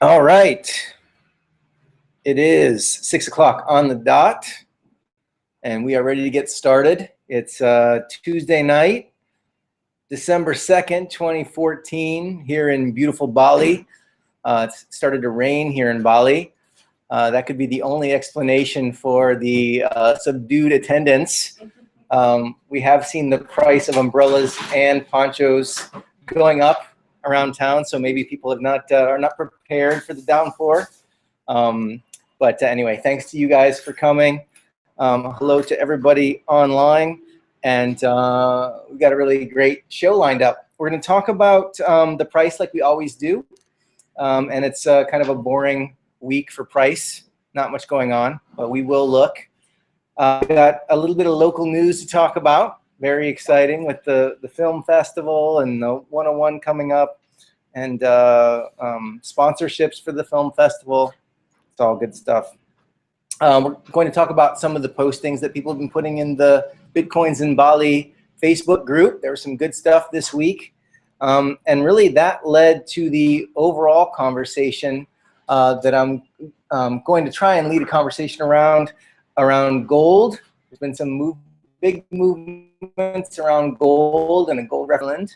All right. It is 6 o'clock on the dot, and we are ready to get started. It's Tuesday night, December 2nd, 2014, here in beautiful Bali. It started to rain here in Bali. That could be the only explanation for the subdued attendance. We have seen the price of umbrellas and ponchos going up around town, so maybe people have are not prepared for the downpour. But anyway, thanks to you guys for coming. Hello to everybody online, and we've got a really great show lined up. We're going to talk about the price like we always do, and it's kind of a boring week for price. Not much going on, but we will look. We got a little bit of local news to talk about. Very exciting with the film festival and the 101 coming up, and sponsorships for the film festival. It's all good stuff. We're going to talk about some of the postings that people have been putting in the Bitcoins in Bali Facebook group. There was some good stuff this week. And really that led to the overall conversation that I'm going to try and lead a conversation around gold. There's been some big movements around gold and a gold referendum,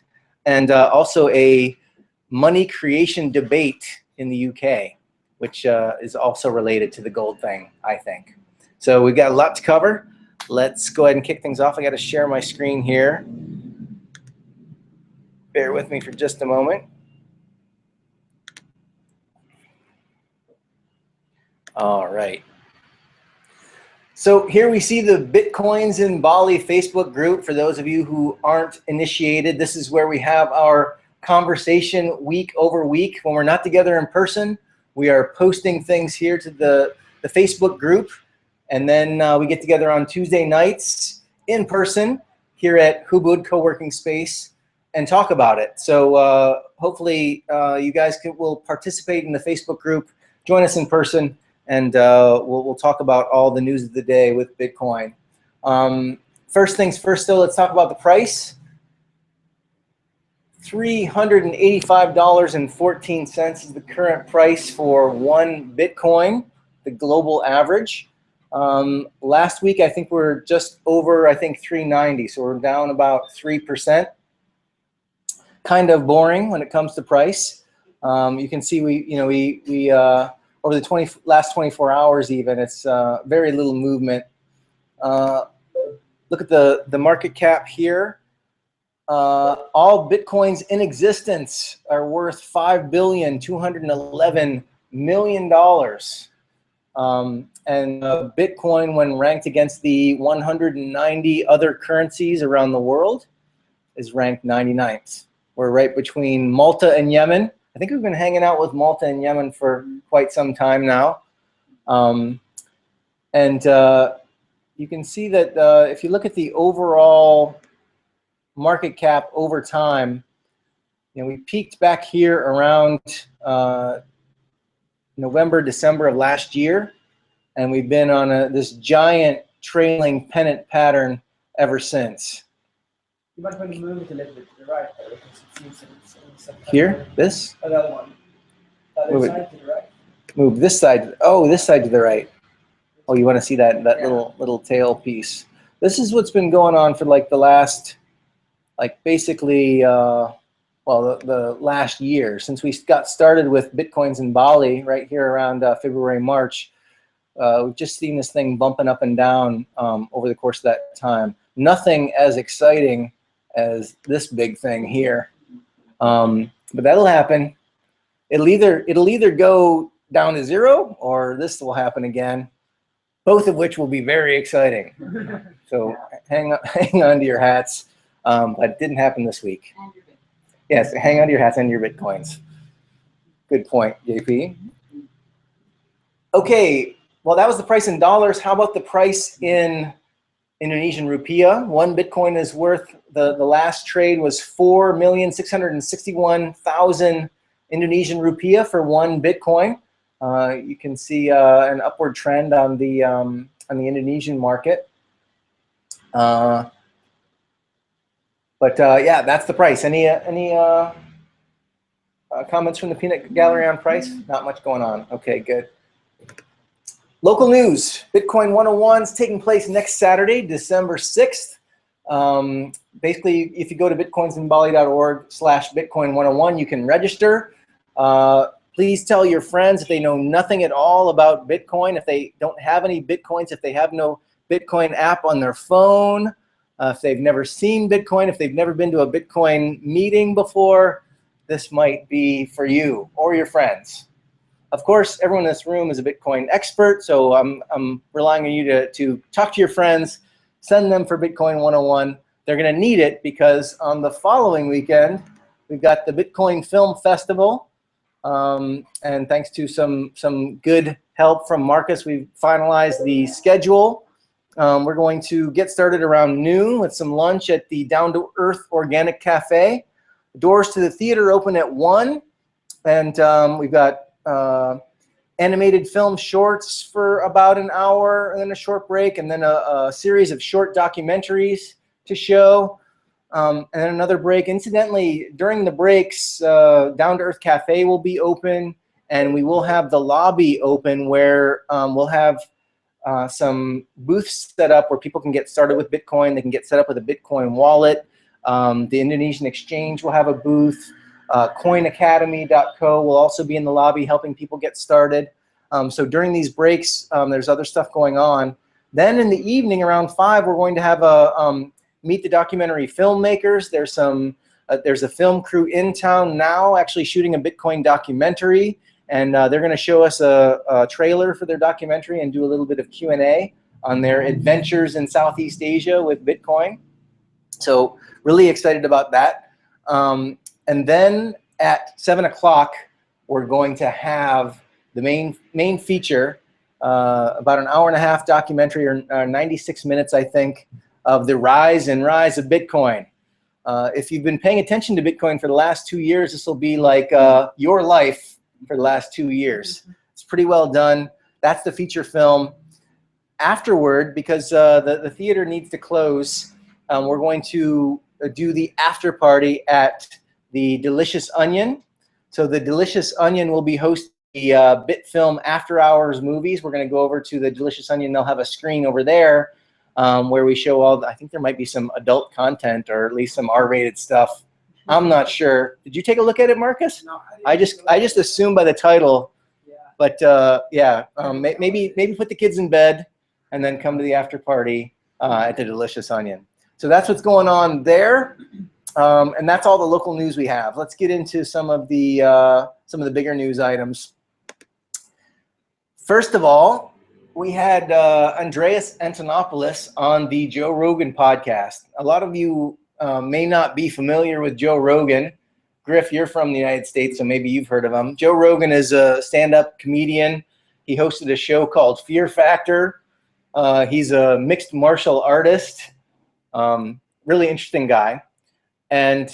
and also a money creation debate in the UK, which is also related to the gold thing, I think. So we've got a lot to cover. Let's go ahead and kick things off. I got to share my screen here. Bear with me for just a moment. All right. So here we see the Bitcoins in Bali Facebook group. For those of you who aren't initiated, this is where we have our conversation week over week. When we're not together in person, we are posting things here to the Facebook group, and then we get together on Tuesday nights in person here at Hubud Co-working Space and talk about it. So hopefully you guys will participate in the Facebook group, join us in person, and we'll talk about all the news of the day with Bitcoin. First things first, though, let's talk about the price. $385.14 is the current price for one Bitcoin, the global average. Last week, I think we're just over, I think, 390, so we're down about 3%. Kind of boring when it comes to price. You can see we over the last 24 hours even, it's very little movement. Look at the market cap here. All Bitcoins in existence are worth $5,211,000,000. And Bitcoin, when ranked against the 190 other currencies around the world, is ranked 99th. We're right between Malta and Yemen. I think we've been hanging out with Malta and Yemen for quite some time now. You can see that if you look at the overall market cap over time, we peaked back here around November, December of last year, and we've been on this giant trailing pennant pattern ever since. You might want to move it a little bit to the right there, because it seems here, this? Another one. Other side to the right. Move this side. Oh, this side to the right. Oh, you want to see that little tail piece? This is what's been going on for like the last, basically, the last year, since we got started with Bitcoins in Bali right here around February, March. We've just seen this thing bumping up and down over the course of that time. Nothing as exciting as this big thing here. But that'll happen. It'll either go down to zero, or this will happen again, both of which will be very exciting. So hang on to your hats. That didn't happen this week. Yes, hang on to your hats and your Bitcoins. Good point, JP. Okay, well, that was the price in dollars. How about the price in Indonesian rupiah? One Bitcoin is worth, the last trade was 4,661,000 Indonesian rupiah for one Bitcoin. You can see an upward trend on the Indonesian market. Yeah, that's the price. Any Comments from the peanut gallery on price? Not much going on. Okay, good. Local news. Bitcoin 101 is taking place next Saturday, December 6th. Basically, if you go to bitcoinsinbali.org/Bitcoin101, you can register. Please tell your friends if they know nothing at all about Bitcoin, if they don't have any Bitcoins, if they have no Bitcoin app on their phone, if they've never seen Bitcoin, if they've never been to a Bitcoin meeting before, this might be for you or your friends. Of course, everyone in this room is a Bitcoin expert, so I'm relying on you to talk to your friends, send them for Bitcoin 101. They're going to need it because on the following weekend, we've got the Bitcoin Film Festival. And thanks to some good help from Marcus, we've finalized the schedule. We're going to get started around noon with some lunch at the Down to Earth Organic Cafe. Doors to the theater open at 1, and we've got animated film shorts for about an hour, and then a short break, and then a series of short documentaries to show. And then another break. Incidentally, during the breaks, Down to Earth Cafe will be open, and we will have the lobby open where we'll have some booths set up where people can get started with Bitcoin. They can get set up with a Bitcoin wallet. The Indonesian Exchange will have a booth. coinacademy.co will also be in the lobby helping people get started. So during these breaks, there's other stuff going on. Then in the evening around 5, we're going to have a meet the documentary filmmakers. There's a film crew in town now actually shooting a Bitcoin documentary, and they're going to show us a trailer for their documentary and do a little bit of Q&A on their adventures in Southeast Asia with Bitcoin. So really excited about that. And then at 7 o'clock, we're going to have the main feature, about an hour and a half documentary, or 96 minutes, I think, of the rise of Bitcoin. If you've been paying attention to Bitcoin for the last 2 years, this will be like your life for the last 2 years. It's pretty well done. That's the feature film. Afterward, because the theater needs to close, we're going to do the after party at the Delicious Onion. So the Delicious Onion will be hosting the BitFilm After Hours movies. We're going to go over to the Delicious Onion. They'll have a screen over there where we show I think there might be some adult content or at least some R-rated stuff. I'm not sure. Did you take a look at it, Marcus? No, I just assumed by the title. Yeah. But yeah, maybe put the kids in bed and then come to the after party at the Delicious Onion. So that's what's going on there. And that's all the local news we have. Let's get into some of the bigger news items. First of all, we had Andreas Antonopoulos on the Joe Rogan podcast. A lot of you may not be familiar with Joe Rogan. Griff, you're from the United States, so maybe you've heard of him. Joe Rogan is a stand-up comedian. He hosted a show called Fear Factor. He's a mixed martial artist. Really interesting guy. And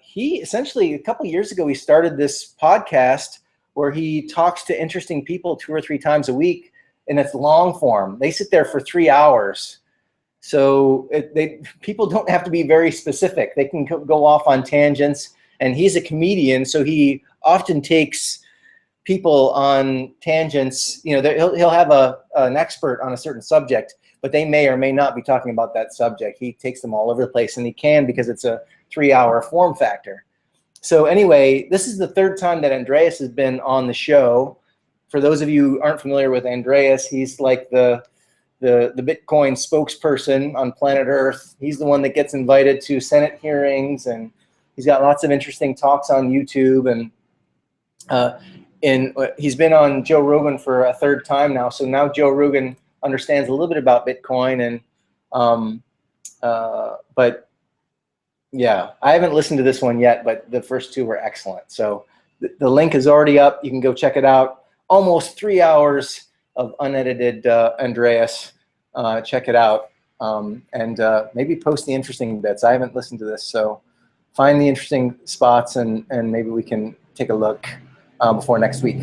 he essentially, a couple years ago, he started this podcast where he talks to interesting people 2 or 3 times a week, and it's long form. They sit there for 3 hours. So people don't have to be very specific. They can go off on tangents. And he's a comedian, so he often takes people on tangents. You know, he'll have an expert on a certain subject, but they may or may not be talking about that subject. He takes them all over the place, and he can because it's a 3-hour form factor. So anyway, this is the 3rd time that Andreas has been on the show. For those of you who aren't familiar with Andreas, he's like the Bitcoin spokesperson on planet Earth. He's the one that gets invited to Senate hearings, and he's got lots of interesting talks on YouTube. And he's been on Joe Rogan for a 3rd time now. So now Joe Rogan understands a little bit about Bitcoin, and but yeah, I haven't listened to this one yet, but the first 2 were excellent. So the link is already up. You can go check it out. Almost 3 hours of unedited Andreas. Check it out, and maybe post the interesting bits. I haven't listened to this, so find the interesting spots, and maybe we can take a look before next week.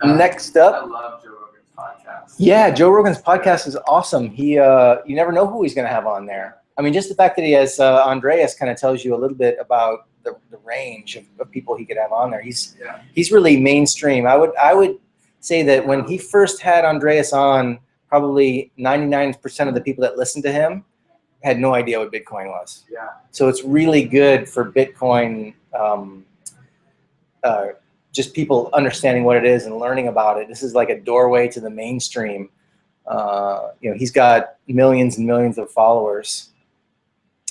Next up, I love Joe Rogan's podcast. Yeah, Joe Rogan's podcast is awesome. He you never know who he's going to have on there. I mean, just the fact that he has Andreas kind of tells you a little bit about the range of people he could have on there. He's really mainstream. I would say that when he first had Andreas on, probably 99% of the people that listened to him had no idea what Bitcoin was. Yeah. So it's really good for Bitcoin, just people understanding what it is and learning about it. This is like a doorway to the mainstream. You know, he's got millions and millions of followers,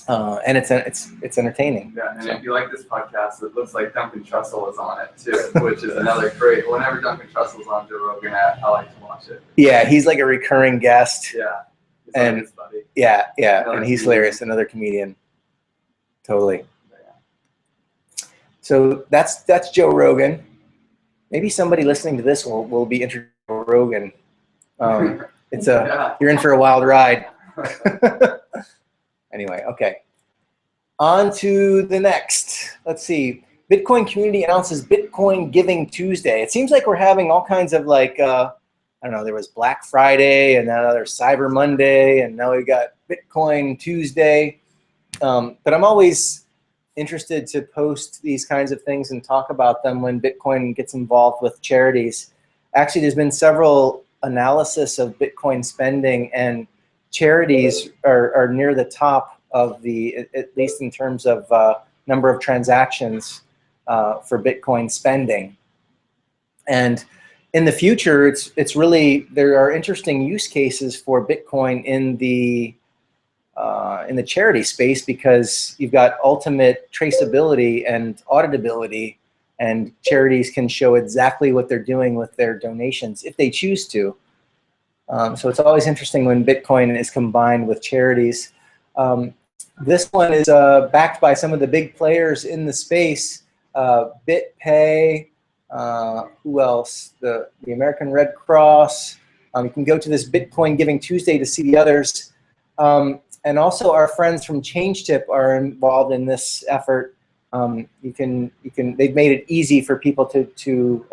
and it's entertaining. Yeah, and if you like this podcast, it looks like Duncan Trussell is on it too, which is another great. Whenever Duncan Trussell's on Joe Rogan, I like to watch it. Yeah, he's like a recurring guest. Yeah. And his buddy. yeah, Another and he's comedian. hilarious. Another comedian. Totally. Yeah. So that's Joe Rogan. Maybe somebody listening to this will be introduced to Joe Rogan. You're in for a wild ride. Anyway, okay. On to the next. Let's see. Bitcoin community announces Bitcoin Giving Tuesday. It seems like we're having all kinds of like, I don't know, there was Black Friday and now there's Cyber Monday and now we got Bitcoin Tuesday. But I'm always interested to post these kinds of things and talk about them when Bitcoin gets involved with charities. Actually, there's been several analysis of Bitcoin spending, and charities are near the top of the, at least in terms of number of transactions for Bitcoin spending. And in the future, it's really, there are interesting use cases for Bitcoin in the charity space, because you've got ultimate traceability and auditability, and charities can show exactly what they're doing with their donations if they choose to. So it's always interesting when Bitcoin is combined with charities. This one is backed by some of the big players in the space, BitPay, who else? The American Red Cross. You can go to this Bitcoin Giving Tuesday to see the others. And also our friends from ChangeTip are involved in this effort. They've made it easy for people to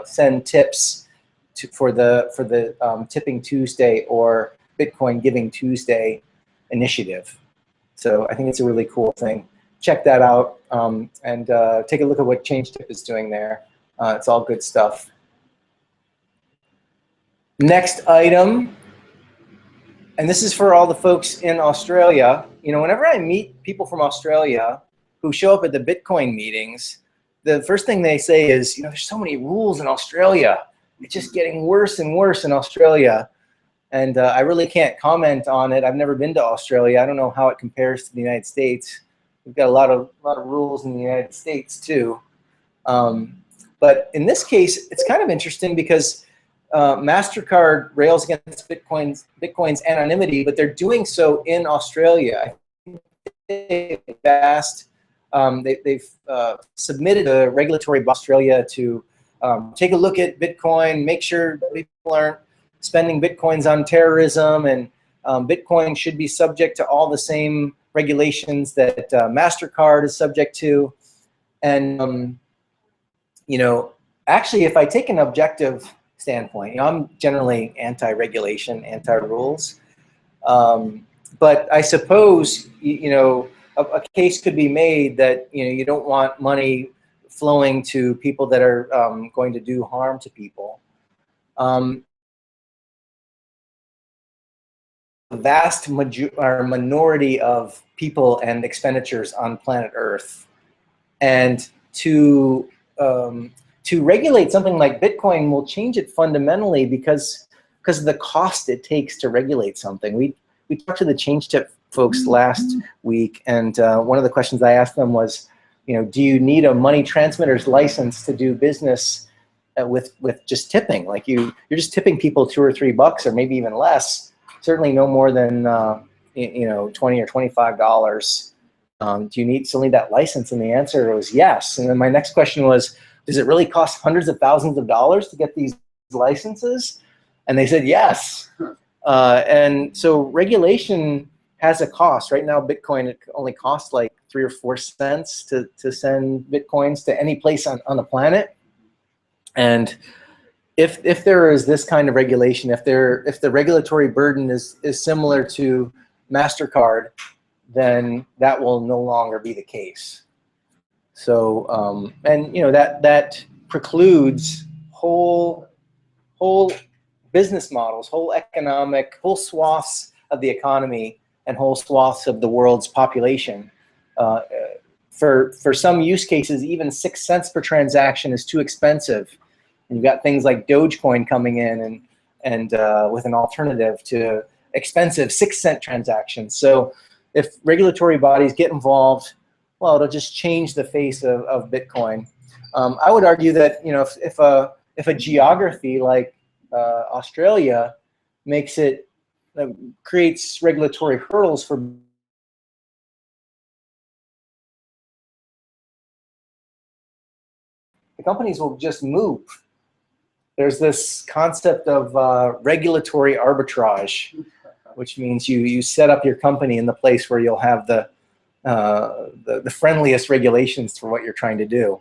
send tips for the Tipping Tuesday or Bitcoin Giving Tuesday initiative. So I think it's a really cool thing. Check that out and take a look at what ChangeTip is doing there. It's all good stuff. Next item. And this is for all the folks in Australia. You know, whenever I meet people from Australia who show up at the Bitcoin meetings, the first thing they say is, you know, there's so many rules in Australia. It's just getting worse and worse in Australia. And I really can't comment on it. I've never been to Australia. I don't know how it compares to the United States. We've got a lot of rules in the United States too. But in this case, it's kind of interesting because MasterCard rails against Bitcoin's anonymity, but they're doing so in Australia. They've asked, they've submitted a regulatory body in Australia to take a look at Bitcoin, make sure people aren't spending Bitcoins on terrorism, and Bitcoin should be subject to all the same regulations that MasterCard is subject to. And, you know, actually, if I take an objective standpoint, you know, I'm generally anti-regulation, anti-rules, but I suppose you know a case could be made that you don't want money flowing to people that are going to do harm to people. The vast minority of people and expenditures on planet Earth, and to regulate something like Bitcoin will change it fundamentally because of the cost it takes to regulate something. We talked to the ChangeTip folks last week, and one of the questions I asked them was, do you need a money transmitter's license to do business with just tipping? Like you're just tipping people $2 or $3 or maybe even less. Certainly no more than $20 or $25. Do you still need that license? And the answer was yes. And then my next question was, does it really cost hundreds of thousands of dollars to get these licenses? And they said yes. And so regulation has a cost. Right now, Bitcoin, it only costs like 3 or 4 cents to send Bitcoins to any place on the planet. And if there is this kind of regulation, if the regulatory burden is similar to MasterCard, then that will no longer be the case. So, and you know, that precludes whole business models, whole swaths of the economy and whole swaths of the world's population. For some use cases, even 6 cents per transaction is too expensive. And you've got things like Dogecoin coming in and with an alternative to expensive 6-cent transactions. So if regulatory bodies get involved, well, it'll just change the face of Bitcoin. I would argue that, you know, if a geography like Australia makes it, creates regulatory hurdles for the companies, will just move. There's this concept of regulatory arbitrage, which means you set up your company in the place where you'll have the friendliest regulations for what you're trying to do.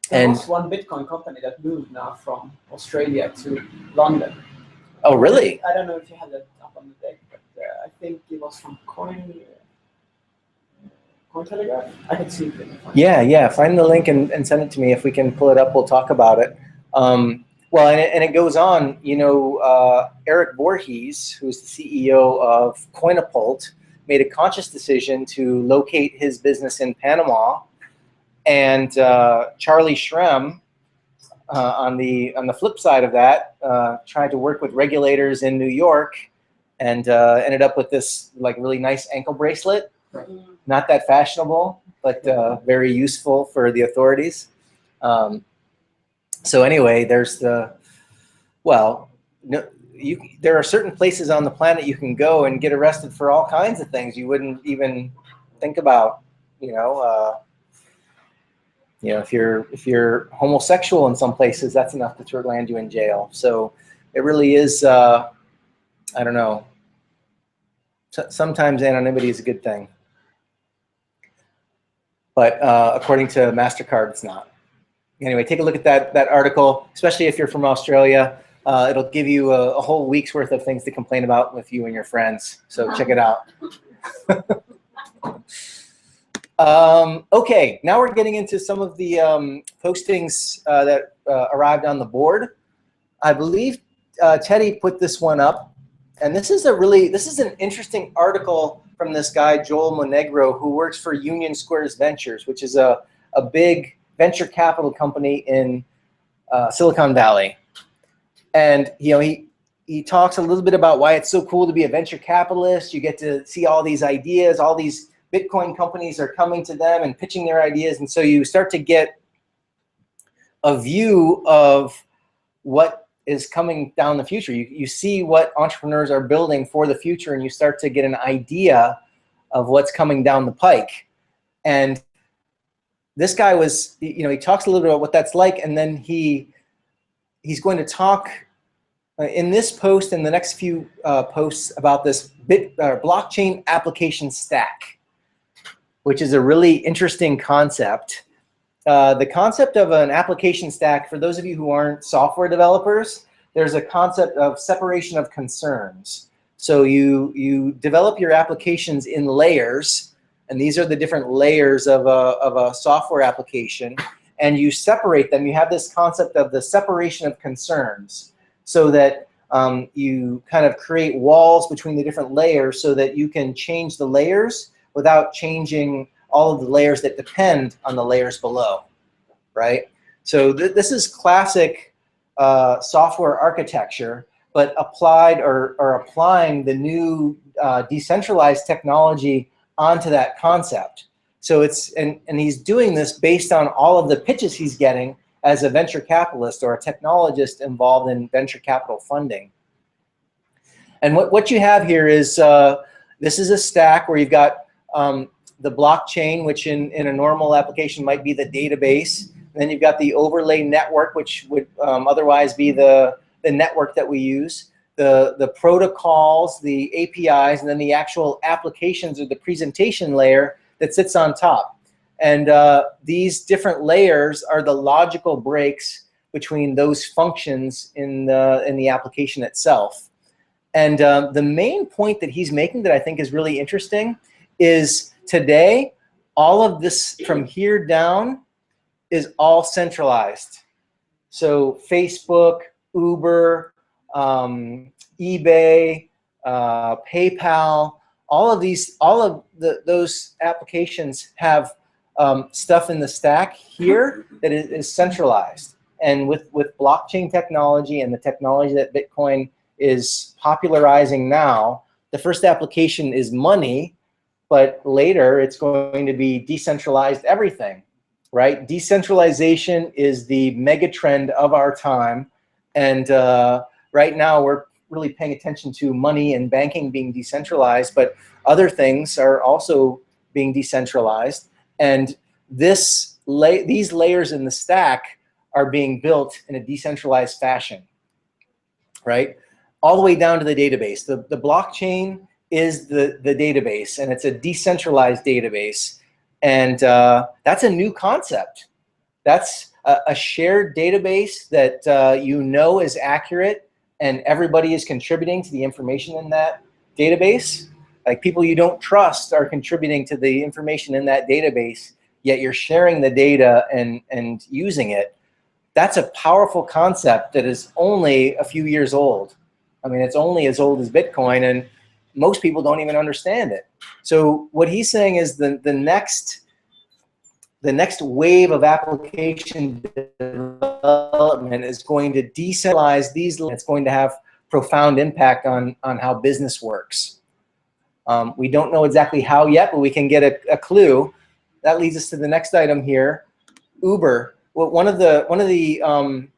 There And was one Bitcoin company that moved now from Australia to London. oh, really? I don't know if you have that up on the deck, but I think it was from Cointelegraph. I can see it. Yeah. Find the link and send it to me. If we can pull it up, we'll talk about it. Well, and it goes on. You know, Eric Voorhees, who's the CEO of Coinapult, made a conscious decision to locate his business in Panama, and Charlie Shrem, on the flip side of that, tried to work with regulators in New York, and ended up with this like really nice ankle bracelet. Not that fashionable, but very useful for the authorities. So anyway, there's there are certain places on the planet you can go and get arrested for all kinds of things you wouldn't even think about. You know, if you're homosexual in some places, that's enough to land you in jail. So it really is. I don't know. Sometimes anonymity is a good thing, but according to MasterCard, it's not. Anyway, take a look at that article, especially if you're from Australia. It'll give you a whole week's worth of things to complain about with you and your friends. So check it out. Okay, now we're getting into some of the postings that arrived on the board. I believe Teddy put this one up, and this is an interesting article from this guy Joel Monegro, who works for Union Squares Ventures, which is a big venture capital company in Silicon Valley. And you know, he talks a little bit about why it's so cool to be a venture capitalist. You get to see all these ideas, all these Bitcoin companies are coming to them and pitching their ideas, and so you start to get a view of what is coming down the future. You see what entrepreneurs are building for the future, and you start to get an idea of what's coming down the pike. And this guy was, you know, he talks a little bit about what that's like, and then he's going to talk in this post and the next few posts about this blockchain application stack, which is a really interesting concept. The concept of an application stack, for those of you who aren't software developers, there's a concept of separation of concerns. So you develop your applications in layers, and these are the different layers of a software application, and you separate them. You have this concept of the separation of concerns, so that you kind of create walls between the different layers so that you can change the layers without changing all of the layers that depend on the layers below, right? So this is classic software architecture, but applied or applying the new decentralized technology onto that concept. So it's, and he's doing this based on all of the pitches he's getting as a venture capitalist or a technologist involved in venture capital funding. And what you have here is, this is a stack where you've got the blockchain, which in a normal application might be the database. And then you've got the overlay network, which would otherwise be the network that we use, the protocols, the APIs, and then the actual applications or the presentation layer that sits on top. And these different layers are the logical breaks between those functions in the application itself. And the main point that he's making that I think is really interesting is today, all of this from here down is all centralized. So Facebook, Uber, eBay, PayPal, all of those applications have stuff in the stack here that is centralized. And with blockchain technology and the technology that Bitcoin is popularizing now, the first application is money, but later it's going to be decentralized everything, right? Decentralization is the mega trend of our time. And right now we're really paying attention to money and banking being decentralized, but other things are also being decentralized. And these layers in the stack are being built in a decentralized fashion, right? All the way down to the database. The blockchain is the database, and it's a decentralized database. And that's a new concept. That's a shared database that you know is accurate, and everybody is contributing to the information in that database. Like people you don't trust are contributing to the information in that database, yet you're sharing the data and using it. That's a powerful concept that is only a few years old. I mean, it's only as old as Bitcoin, and most people don't even understand it. So what he's saying is the next wave of application development is going to decentralize these. It's going to have profound impact on how business works. We don't know exactly how yet, but we can get a clue. That leads us to the next item here, Uber. Well, one of the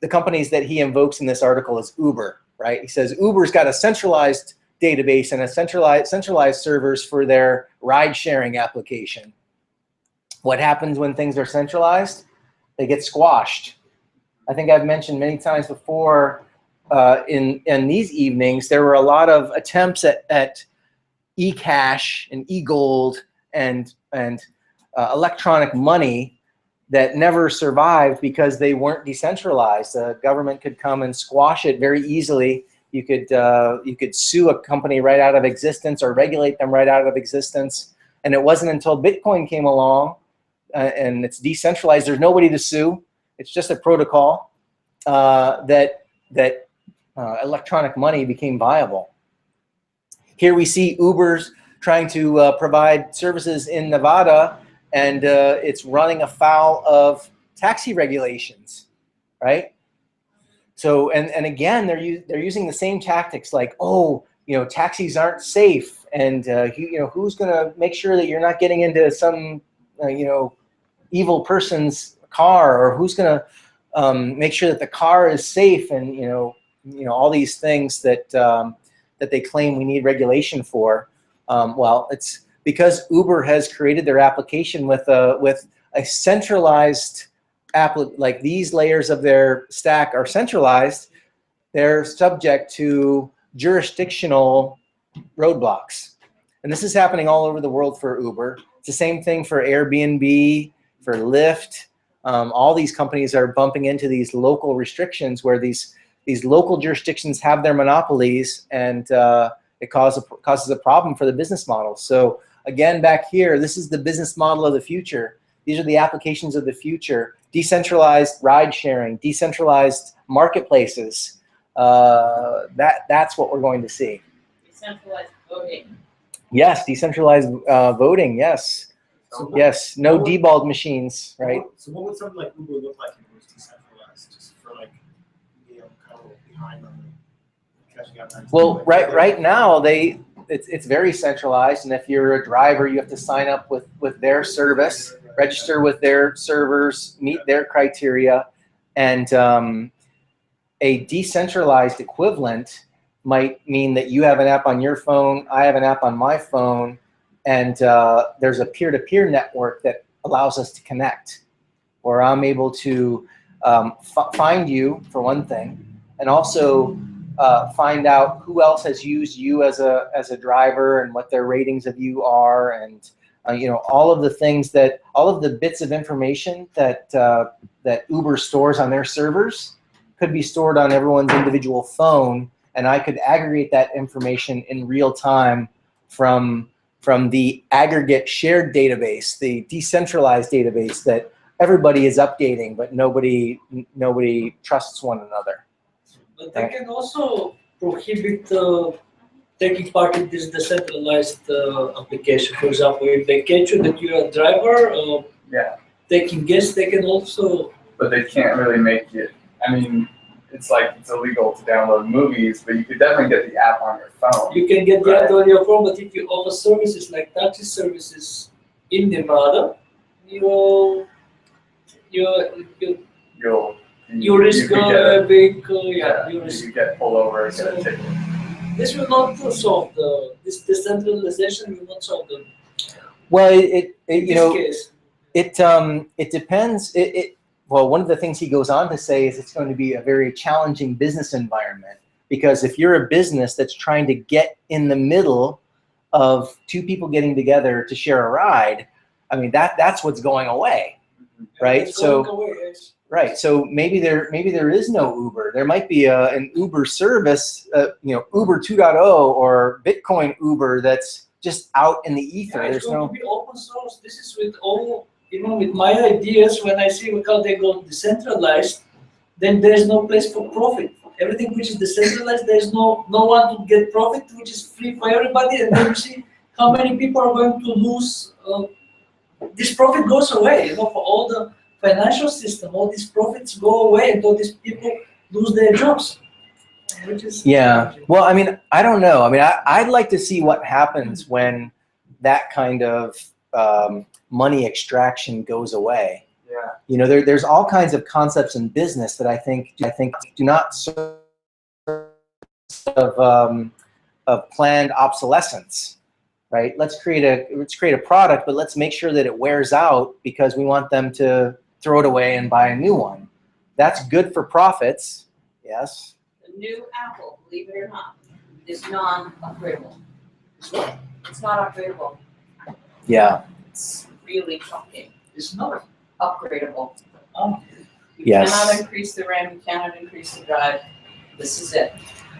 companies that he invokes in this article is Uber, right? He says Uber's got a centralized database and a centralized servers for their ride-sharing application. What happens when things are centralized? They get squashed. I think I've mentioned many times before in these evenings, there were a lot of attempts at e-cash and e-gold and electronic money that never survived because they weren't decentralized. The government could come and squash it very easily. You could sue a company right out of existence or regulate them right out of existence. And it wasn't until Bitcoin came along and it's decentralized, there's nobody to sue. It's just a protocol that electronic money became viable. Here we see Uber's trying to provide services in Nevada, and it's running afoul of taxi regulations, right? So, and again, they're using the same tactics, like, oh, taxis aren't safe, and who's going to make sure that you're not getting into some evil person's car, or who's going to make sure that the car is safe, and all these things that that they claim we need regulation for. Well, it's because Uber has created their application with a centralized like these layers of their stack are centralized, they're subject to jurisdictional roadblocks. And this is happening all over the world for Uber. It's the same thing for Airbnb, for Lyft. All these companies are bumping into these local restrictions where these local jurisdictions have their monopolies, and it causes a problem for the business model. So again, back here, this is the business model of the future. These are the applications of the future. Decentralized ride sharing, decentralized marketplaces. That's what we're going to see. Decentralized voting. Yes, decentralized voting, yes. So Yes, no deballed machines, right? So what would something like Uber look like if it was decentralized, just for like kind of behind on the catching up? Well, right now it's very centralized, and if you're a driver, you have to sign up with their service, register with their servers, meet their criteria, and a decentralized equivalent might mean that you have an app on your phone, I have an app on my phone, and there's a peer-to-peer network that allows us to connect, where I'm able to find you, for one thing, and also find out who else has used you as a driver and what their ratings of you are, and all of the things all of the bits of information that Uber stores on their servers could be stored on everyone's individual phone, and I could aggregate that information in real time from from the aggregate shared database, the decentralized database that everybody is updating, but nobody trusts one another. But they can also prohibit taking part in this decentralized application. For example, if they catch you that you're a driver Yeah, taking guests, they can also. but they can't really make it. I mean, it's like it's illegal to download movies, but you could definitely get the app on your phone. You can get the Right. app on your phone, but if you offer services like taxi services in Nevada, you risk being you risk. You get pulled over and get a ticket. This will not solve this decentralization will not solve the. Well, In you this know, case, it depends. Well, one of the things he goes on to say is it's going to be a very challenging business environment, because if you're a business that's trying to get in the middle of two people getting together to share a ride, I mean, that's what's going away, right? it's So. going away, yes. Right, so maybe there is no Uber. There might be an Uber service, Uber 2.0 or Bitcoin Uber that's just out in the ether. Yeah, it's There's going no. to be open source. This is with all, with my ideas. When I see how they go decentralized, then there's no place for profit. Everything which is decentralized, there's no one to get profit, which is free for everybody. And then you see how many people are going to lose. This profit goes away, for all the financial system, all these profits go away and all these people lose their jobs, which is challenging. Well, I mean, I don't know. I mean, I'd like to see what happens when that kind of money extraction goes away. Yeah. There's all kinds of concepts in business that I think do not serve of planned obsolescence. Right? Let's create a product, but let's make sure that it wears out because we want them to throw it away and buy a new one. That's good for profits, yes. The new Apple, believe it or not, is non-upgradable. It's not upgradable. Yeah. It's really shocking. It's not. Upgradable. You Yes. cannot increase the RAM, you cannot increase the drive. This is it.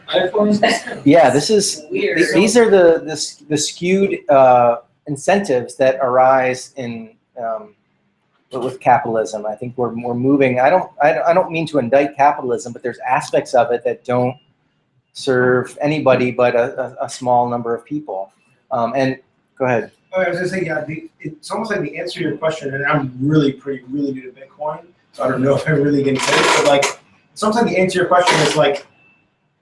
iPhone is the Yeah, this is Weird. these are the skewed incentives that arise in with capitalism. I think we're moving. I don't mean to indict capitalism, but there's aspects of it that don't serve anybody but a small number of people. And go ahead. Oh, I was gonna say, yeah, it's almost like the answer to your question, and I'm really new to Bitcoin, so I don't know if I'm really gonna say it, but like, sometimes the answer to your question is like,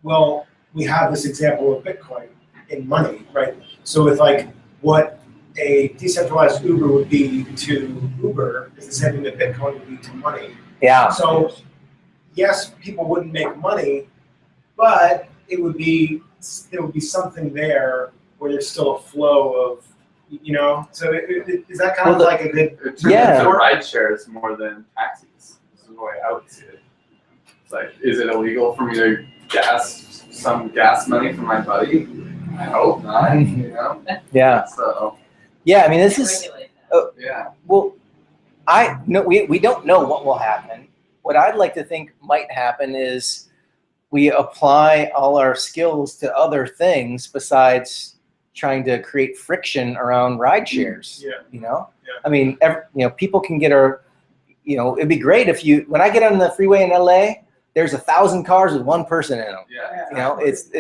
well, we have this example of Bitcoin in money, right? So with like what a decentralized Uber would be to Uber is the same thing that Bitcoin would be to money. Yeah. So yes, people wouldn't make money, but there would be something there where there's still a flow of, so is that kind of like a good? Yeah. Ride shares more than taxis. This is the way I would see it. It's like, is it illegal for me to gas some gas money for my buddy? I hope not. Yeah. So. Yeah. I mean, this is. Regulate that. Yeah. Well, we don't know what will happen. What I'd like to think might happen is we apply all our skills to other things besides trying to create friction around ride shares. Yeah. Yeah. I mean, people can get it'd be great if when I get on the freeway in LA, there's 1,000 cars with one person in them. Yeah.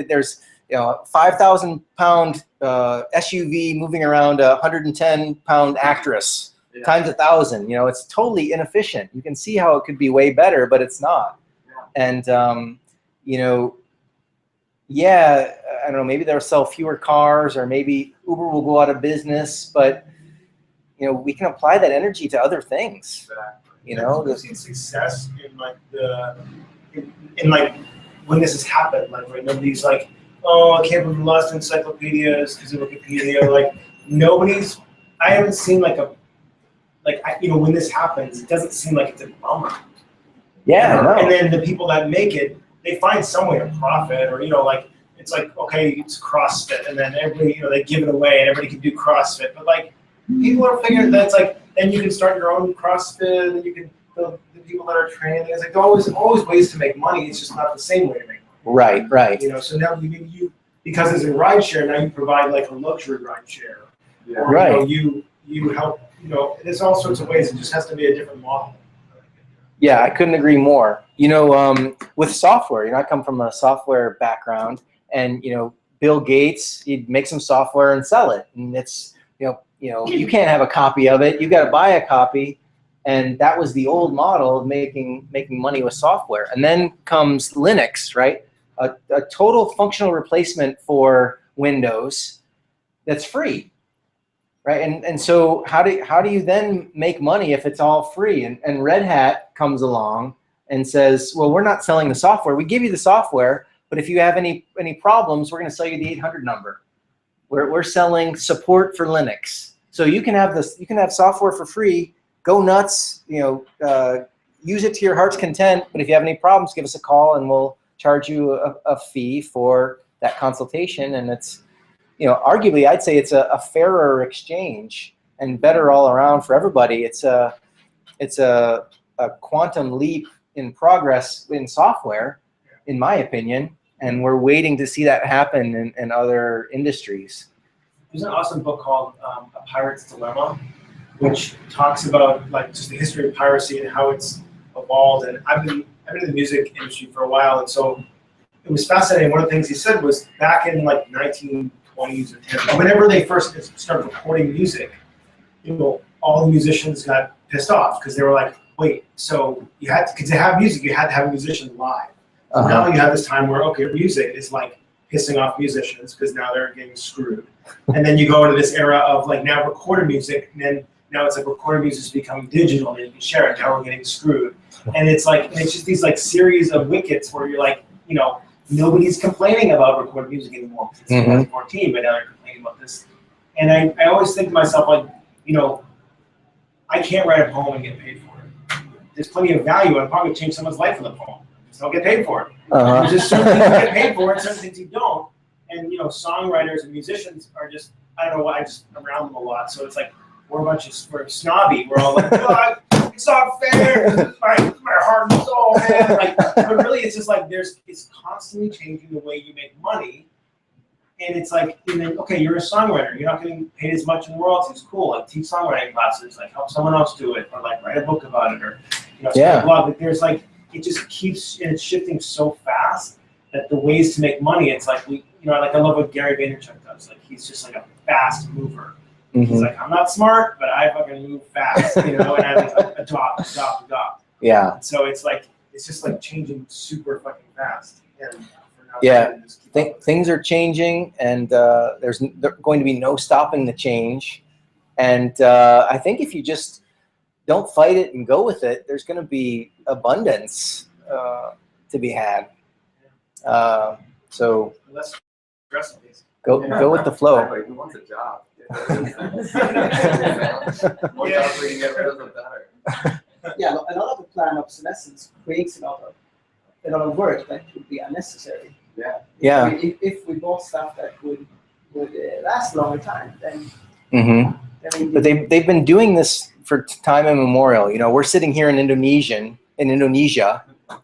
There's 5,000-pound SUV moving around a 110-pound actress times 1,000. It's totally inefficient. You can see how it could be way better, but it's not. Yeah. And I don't know. Maybe they'll sell fewer cars, or maybe Uber will go out of business. But we can apply that energy to other things. We've seen success in like in like when this has happened, like where nobody's like, oh, I can't believe we lost encyclopedias because of Wikipedia. Like I haven't seen when this happens, it doesn't seem like it's a bummer. Yeah, no. And then the people that make it, they find some way to profit, or it's like, okay, it's CrossFit, and then everybody, they give it away, and everybody can do CrossFit. But like, people are figuring that's like, then you can start your own CrossFit, and you can the people that are training. It's like always ways to make money. It's just not the same way to make money. Right. So now you because it's a ride share, now you provide like a luxury ride share, Yeah. Or, Right. you help, there's all sorts of ways. It just has to be a different model. Yeah, I couldn't agree more. With software, I come from a software background, and Bill Gates, he'd make some software and sell it, and it's you can't have a copy of it. You got to buy a copy, and that was the old model of making money with software. And then comes Linux, right? A total functional replacement for Windows that's free. Right, and so how do you then make money if it's all free? And Red Hat comes along and says, well, we're not selling the software. We give you the software, but if you have any problems, we're going to sell you the 800 number. We're selling support for Linux, so you can have this. You can have software for free. Go nuts, use it to your heart's content. But if you have any problems, give us a call, and we'll charge you a fee for that consultation. And it's arguably, I'd say it's a fairer exchange and better all around for everybody. It's a quantum leap in progress in software, in my opinion, and we're waiting to see that happen in other industries. There's an awesome book called A Pirate's Dilemma, which talks about just the history of piracy and how it's evolved. And I've been in the music industry for a while, and so it was fascinating. One of the things he said was back in 1920s or 10s, whenever they first started recording music, all the musicians got pissed off because they were like, wait, so you had to, because to have music, you had to have a musician live. So now you have this time where, okay, music is pissing off musicians because now they're getting screwed. And then you go into this era of now recorded music, and then now it's recorded music is becoming digital and you can share it. Now we're getting screwed. And it's it's just these series of wickets where you're nobody's complaining about recorded music anymore because it's 2014, but now they're complaining about this. And I always think to myself, I can't write a poem and get paid for it. There's plenty of value. I'm probably change someone's life with a poem. Just don't get paid for it. There's just certain things you get paid for and certain things you don't. And songwriters and musicians are just, I don't know why, I just around them a lot. So it's we're snobby. We're all God, it's not fair. My heart and soul, man. But really, it's just it's constantly changing the way you make money. And it's okay, you're a songwriter. You're not getting paid as much in royalties. Cool. Teach songwriting classes. Help someone else do it, or write a book about it, or start a blog. But there's it just keeps, and it's shifting so fast that the ways to make money. It's I love what Gary Vaynerchuk does. He's just a fast mover. He's I'm not smart, but I fucking move fast, and I adopt. Yeah. So it's it's just changing super fucking fast. And things are changing, and there's going to be no stopping the change. And I think if you just don't fight it and go with it, there's going to be abundance to be had. So less stress on these. Go with the flow. Who wants a job? More jobs we can get rid of, the better. Yeah, a lot of the planned obsolescence creates a lot of work that would be unnecessary. Yeah. If we bought stuff that would last a longer time, then. But they've been doing this for time immemorial. We're sitting here in Indonesia,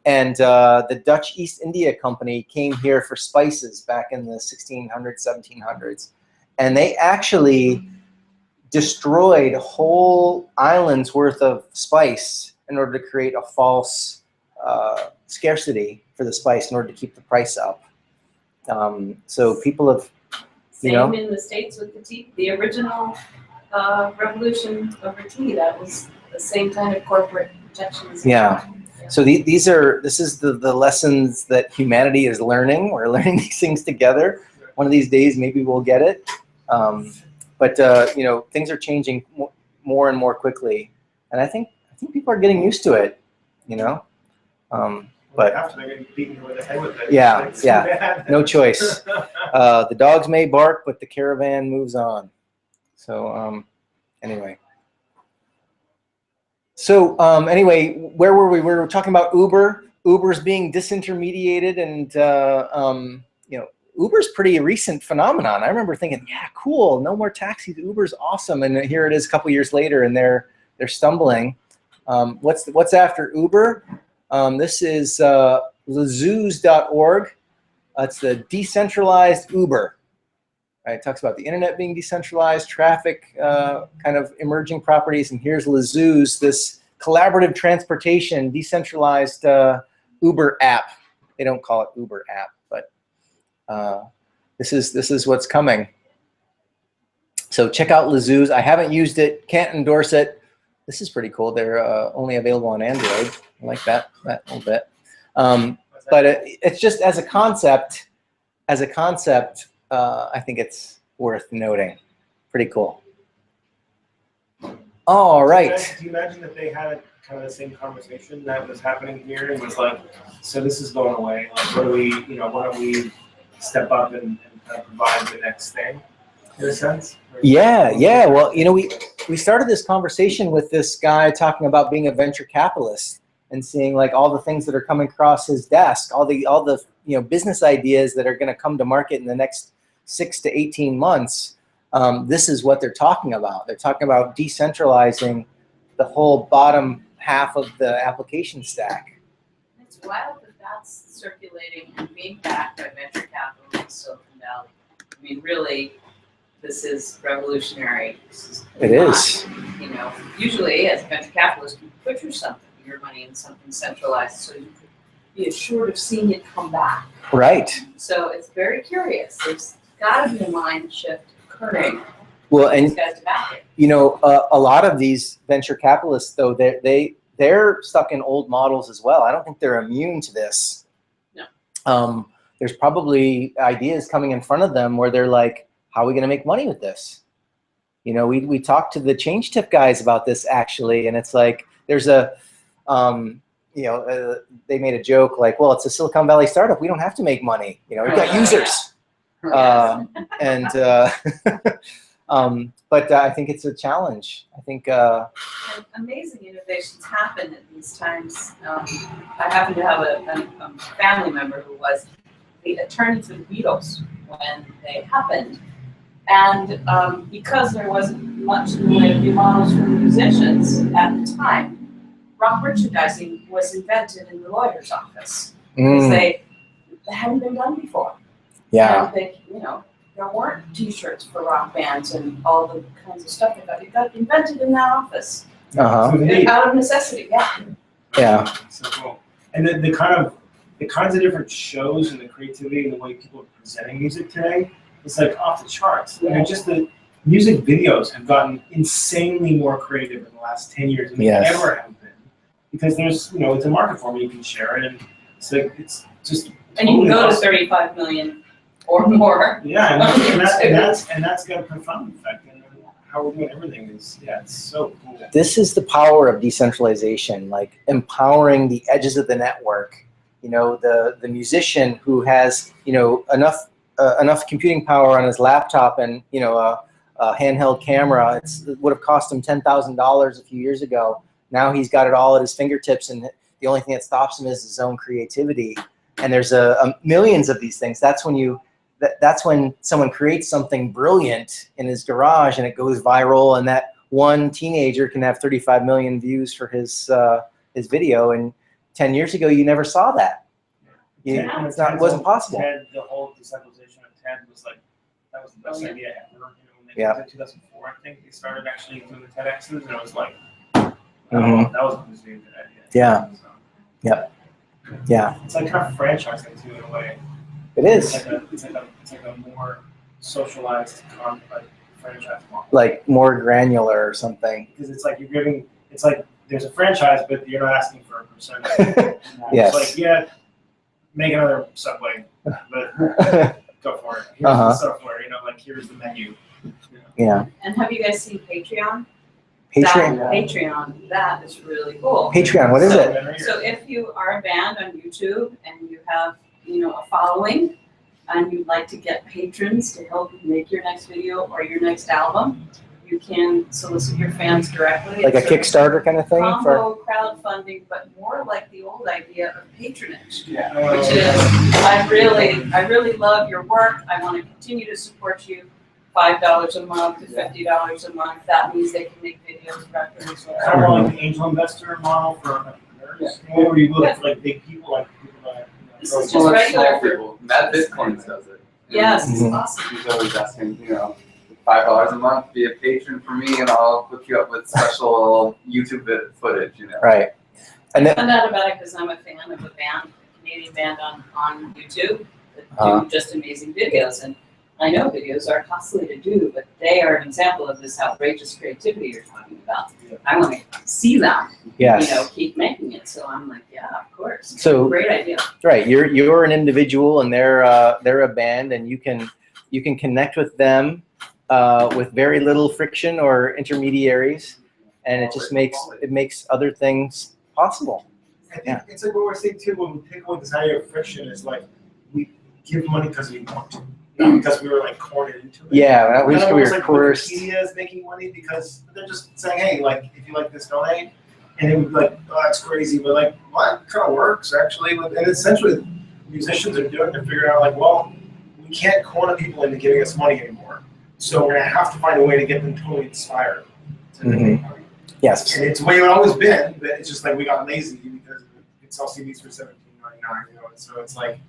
and the Dutch East India Company came here for spices back in the 1600s, 1700s, and they actually destroyed whole islands worth of spice in order to create a false scarcity for the spice in order to keep the price up. So people have, Same in the States with the tea. The original revolution over tea, that was the same kind of corporate protections. Yeah. So this is the lessons that humanity is learning. We're learning these things together. One of these days, maybe we'll get it. But things are changing more and more quickly, and I think people are getting used to it. But after they're getting beaten over the head with it. Yeah, no choice. The dogs may bark, but the caravan moves on. So anyway. So where were we? We were talking about Uber. Uber's being disintermediated, and Uber's pretty recent phenomenon. I remember thinking, yeah, cool, no more taxis. Uber's awesome, and here it is a couple years later, and they're stumbling. What's after Uber? This is lezoos.org. It's the decentralized Uber. Right? It talks about the internet being decentralized, traffic kind of emerging properties, and here's Lazoo's, this collaborative transportation, decentralized Uber app. They don't call it Uber app, but this is what's coming. So check out Lazoo's. I haven't used it, can't endorse it. This is pretty cool. They're only available on Android. I like that a little bit. But it's just as a concept, I think it's worth noting. Pretty cool. All right. Do you imagine that they had kind of the same conversation that was happening here and was like, so this is going away. Like, what do we, why don't we step up and kind of provide the next thing, in a sense? Yeah. Well, we started this conversation with this guy talking about being a venture capitalist and seeing like all the things that are coming across his desk, all the business ideas that are going to come to market in the next 6 to 18 months. This is what they're talking about. They're talking about decentralizing the whole bottom half of the application stack. It's wild that that's circulating and being backed by venture capital in Silicon Valley. I mean, really, this is revolutionary. It is. Usually as a venture capitalist, you put your money in something centralized so you could be assured of seeing it come back. Right. So it's very curious. There's got to be a mind shift occurring. Well, and these guys to back it. a lot of these venture capitalists, though, they're stuck in old models as well. I don't think they're immune to this. No. There's probably ideas coming in front of them where they're like, how are we going to make money with this? We talked to the change tip guys about this actually, and it's like there's a they made a joke like, well, it's a Silicon Valley startup. We don't have to make money. We've got users. But I think it's a challenge. I think amazing innovations happen at these times. I happen to have a family member who was the attorney for the Beatles when they happened. And because there wasn't much in the way of new models for musicians at the time, rock merchandising was invented in the lawyer's office because they hadn't been done before. Yeah. And there weren't T-shirts for rock bands and all the kinds of stuff it got invented in that office. Out of necessity, yeah. Yeah. So cool. And the kinds of different shows and the creativity and the way people are presenting music today, it's like off the charts. Yeah. Just the music videos have gotten insanely more creative in the last 10 years than they ever have been. Because there's, it's a market for me, you can share it, and it's like, it's just. And you can go to 35 million or more. Yeah, and that's got a profound effect. And how we're doing everything is, it's so cool. This is the power of decentralization, like empowering the edges of the network. The musician who has, enough computing power on his laptop and, a handheld camera. It would have cost him $10,000 a few years ago. Now he's got it all at his fingertips, and the only thing that stops him is his own creativity. And there's millions of these things. That's when someone creates something brilliant in his garage and it goes viral, and that one teenager can have 35 million views for his video. And 10 years ago, you never saw that. It wasn't possible. The whole decentralization of TED was like, that was the best idea ever. When they did it in 2004, I think they started actually doing the TEDx's, and it was like, that was obviously a good idea. Yeah. Yep. Yeah. It's like kind of franchising too in a way. It is. It's like a more socialized franchise model. Like more granular or something. Because it's like it's like there's a franchise, but you're not asking for a percentage. Yes. It's like, make another Subway, but go for it. Here's the software, here's the menu. Yeah. And have you guys seen Patreon? Patreon. That is really cool. Patreon, what is it? So if you are a band on YouTube and you have, a following, and you'd like to get patrons to help you make your next video or your next album, you can solicit your fans directly. Like a Kickstarter kind of thing? Combo crowdfunding, but more like the old idea of patronage. Yeah. Which is, I really love your work. I want to continue to support you. $5 a month to $50 a month. That means they can make videos, records, Kind whatever. of like the angel investor model for entrepreneurs. Where you look for like big people, like people that. This is just regular for people. Matt Bitcoins does it. Yes, it's Mhm. awesome. He's always asking, you know, $5 a month, be a patron for me, and I'll hook you up with special YouTube footage, you know. Right. I And then, found out about it because I'm a fan of a band, a Canadian band on YouTube that Uh-huh. do just amazing videos. And I know videos are costly to do, but they are an example of this outrageous creativity you're talking about. I want to see them, yes. you know, keep making it. So I'm like, yeah, of course. So- great idea. Right, you're an individual and they're a band, and you can connect with them with very little friction or intermediaries, and it just makes other things possible. I think it's like what we're saying too, when we take away this idea of friction, is like we give money because we want to, not because we were like cornered into it. Yeah, that was Kind of we almost were like coerced. Wikipedia is making money because they're just saying, hey, like if you like this, donate, and it would be like, oh, that's crazy, but like, well, it kind of works actually, and essentially musicians are doing, they're figuring out like, well, we can't corner people into giving us money anymore, so we're gonna have to find a way to get them totally inspired to donate money. Yes. And it's the way it's always been, but it's just like we got lazy because it's all CDs for $17.99, you know. And so it's like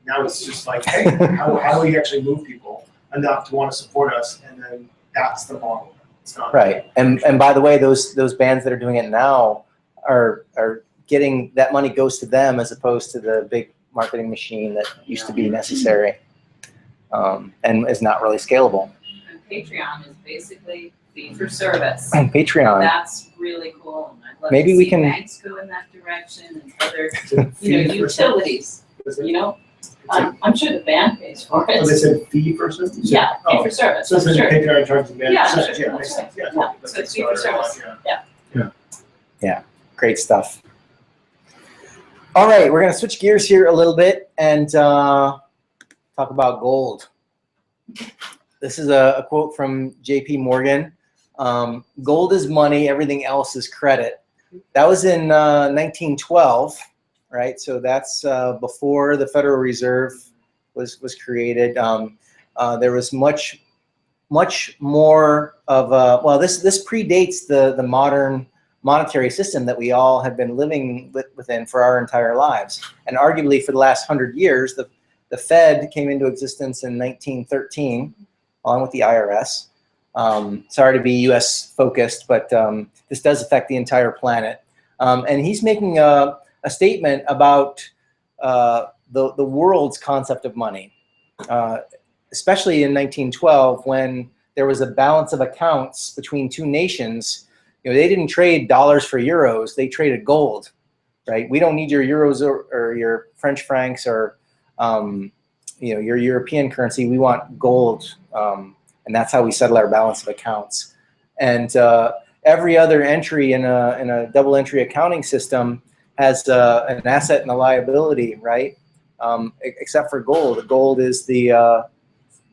now it's just like, hey, how do we actually move people enough to want to support us? And then that's the model. It's not Right. And by the way, those bands that are doing it now are getting that money goes to them as opposed to the big marketing machine that used to be necessary, and is not really scalable. And Patreon is basically fee for service. Patreon. That's really cool. And I'd love Maybe to we see can- banks go in that direction and other, you know, utilities. You know, I'm sure the band pays for Oh, they it. said fee for service? Yeah, fee Oh, for service. so it's like Sure. Patreon charges the Yeah, percentage. sure, Yeah, makes sense. Yeah, yeah. totally. So it's fee for service. Yeah. Great stuff. All right, we're going to switch gears here a little bit and talk about gold. This is a quote from J.P. Morgan. Gold is money, everything else is credit. That was in 1912, right? So that's before the Federal Reserve was created. There was much more of a, well, this predates the modern monetary system that we all have been living within for our entire lives. And arguably for the last 100 years, the Fed came into existence in 1913, along with the IRS. Sorry to be US focused, but this does affect the entire planet. And he's making a statement about the world's concept of money, especially in 1912 when there was a balance of accounts between two nations. You know, they didn't trade dollars for euros, they traded gold, right? We don't need your euros or your French francs or you know, your European currency. We want gold, and that's how we settle our balance of accounts. And every other entry in a double entry accounting system has an asset and a liability, right? Except for gold. Gold is the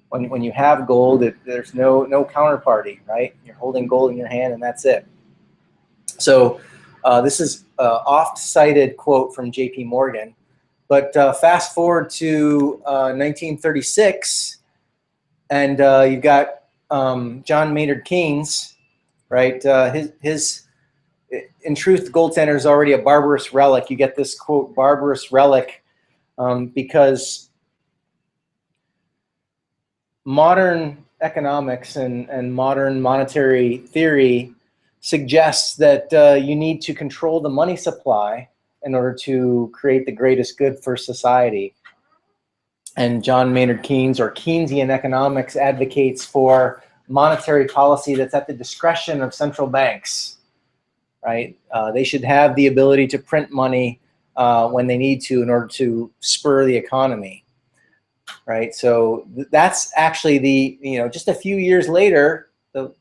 when you have gold, there's no counterparty, right? You're holding gold in your hand, and that's it. So this is an oft-cited quote from J.P. Morgan. But fast forward to 1936, and you've got John Maynard Keynes, right? In truth, the gold standard is already a barbarous relic. You get this quote, barbarous relic, because modern economics and modern monetary theory suggests that you need to control the money supply in order to create the greatest good for society. And John Maynard Keynes, or Keynesian economics, advocates for monetary policy that's at the discretion of central banks, right? They should have the ability to print money when they need to in order to spur the economy, right? So that's actually just a few years later. The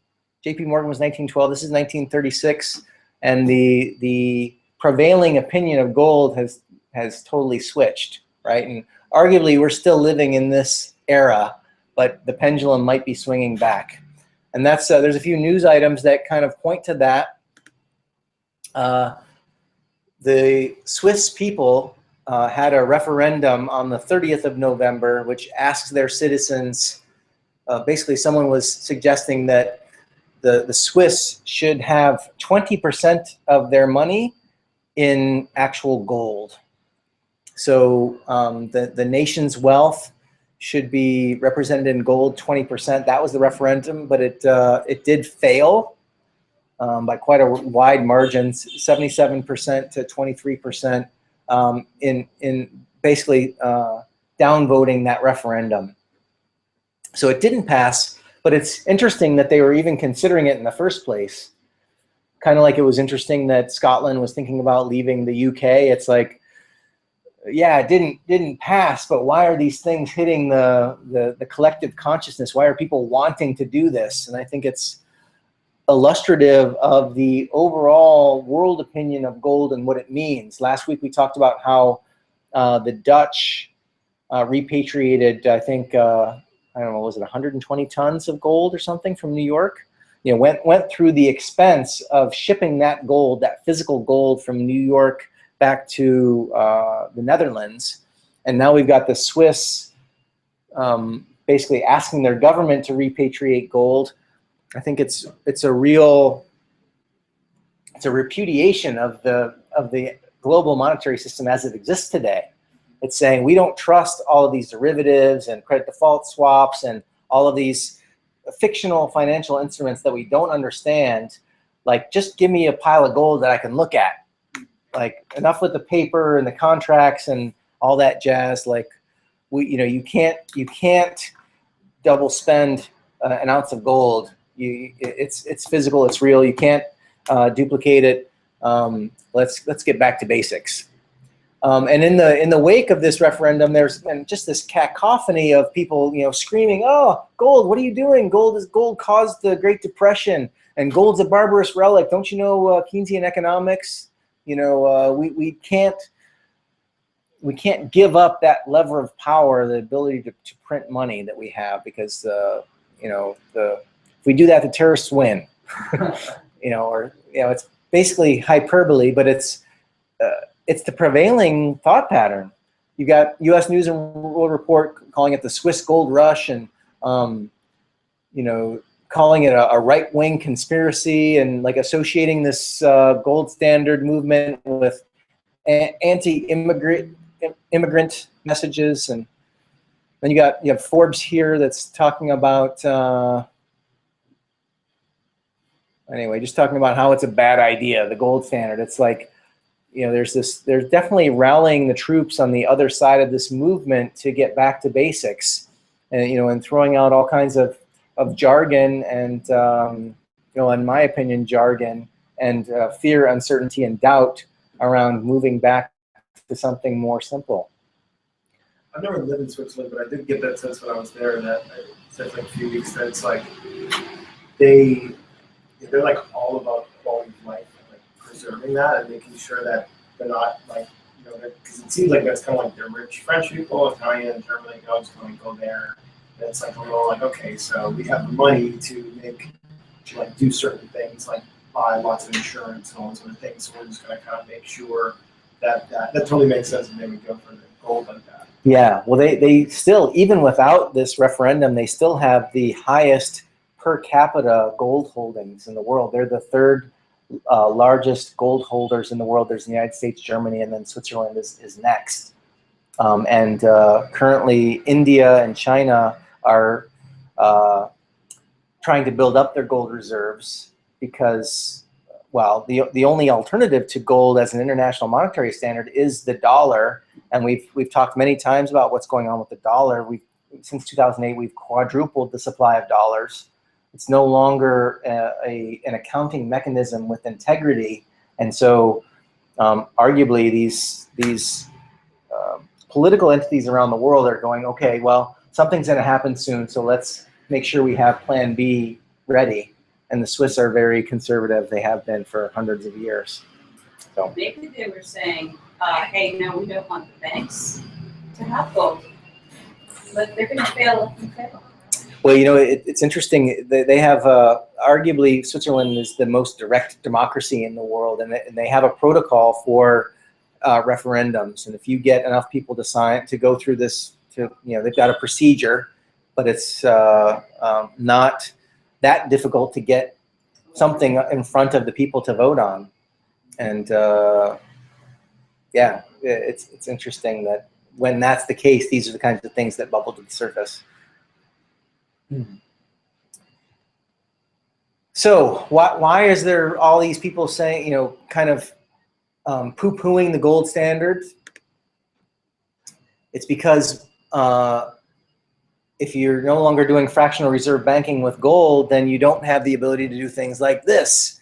J.P. Morgan was 1912. This is 1936, and the prevailing opinion of gold has totally switched, right? And arguably, we're still living in this era, but the pendulum might be swinging back. And that's there's a few news items that kind of point to that. The Swiss people had a referendum on the 30th of November, which asks their citizens, basically someone was suggesting that the Swiss should have 20% of their money in actual gold. So the nation's wealth should be represented in gold 20%. That was the referendum, but it did fail by quite a wide margin, 77% to 23%, in basically downvoting that referendum. So it didn't pass, but it's interesting that they were even considering it in the first place. Kind of like it was interesting that Scotland was thinking about leaving the UK. It's like, yeah, it didn't pass, but why are these things hitting the collective consciousness? Why are people wanting to do this? And I think it's illustrative of the overall world opinion of gold and what it means. Last week we talked about how the Dutch repatriated, I think, I don't know, was it 120 tons of gold or something from New York? You know, went through the expense of shipping that gold, that physical gold, from New York back to the Netherlands. And now we've got the Swiss basically asking their government to repatriate gold. I think it's a repudiation of the global monetary system as it exists today. It's saying we don't trust all of these derivatives and credit default swaps and all of these fictional financial instruments that we don't understand. Like, just give me a pile of gold that I can look at. Like, enough with the paper and the contracts and all that jazz. Like, you can't double spend an ounce of gold. It's physical, it's real. You can't duplicate it. Let's get back to basics. And in the wake of this referendum, there's been just this cacophony of people, screaming, "Oh, gold! What are you doing? Gold caused the Great Depression, and gold's a barbarous relic. Don't you know Keynesian economics? We can't give up that lever of power, the ability to print money that we have, because if we do that, the terrorists win." It's basically hyperbole, but it's the prevailing thought pattern. You got U.S. News and World Report calling it the Swiss gold rush, and calling it a right-wing conspiracy, and like associating this gold standard movement with anti-immigrant messages. And then you have Forbes here that's talking about just talking about how it's a bad idea, the gold standard. It's like, there's definitely rallying the troops on the other side of this movement to get back to basics, and throwing out all kinds of jargon and, in my opinion, jargon and fear, uncertainty, and doubt around moving back to something more simple. I've never lived in Switzerland, but I did get that sense when I was there, and that I said like a few weeks that it's like they're like all about quality of life, and like preserving that and making sure that they're not like, because it seems like that's kind of like they're rich French people, Italian, German, like, oh, just going to go there. And it's like a little like, okay, so we have the money to do certain things, like buy lots of insurance and all those sort of things. So we're just going to kind of make sure that totally makes sense, and they would go for the gold like that. Yeah, well, they still, even without this referendum, they still have the highest per capita gold holdings in the world. They're the third largest gold holders in the world. There's the United States, Germany, and then Switzerland is next. And currently, India and China are trying to build up their gold reserves because, well, the only alternative to gold as an international monetary standard is the dollar. And we've talked many times about what's going on with the dollar. Since 2008, we've quadrupled the supply of dollars. It's no longer an accounting mechanism with integrity, and so arguably these political entities around the world are going, okay, well, something's going to happen soon, so let's make sure we have Plan B ready. And the Swiss are very conservative; they have been for hundreds of years. So maybe they were saying, "Hey, no, we don't want the banks to have gold, but they're going to fail if we fail." Well, it's interesting. They have arguably Switzerland is the most direct democracy in the world, and they have a protocol for referendums. And if you get enough people to go through this, they've got a procedure, but it's not that difficult to get something in front of the people to vote on. And yeah, it's interesting that when that's the case, these are the kinds of things that bubble to the surface. So why is there all these people saying, kind of poo-pooing the gold standard? It's because if you're no longer doing fractional reserve banking with gold, then you don't have the ability to do things like this.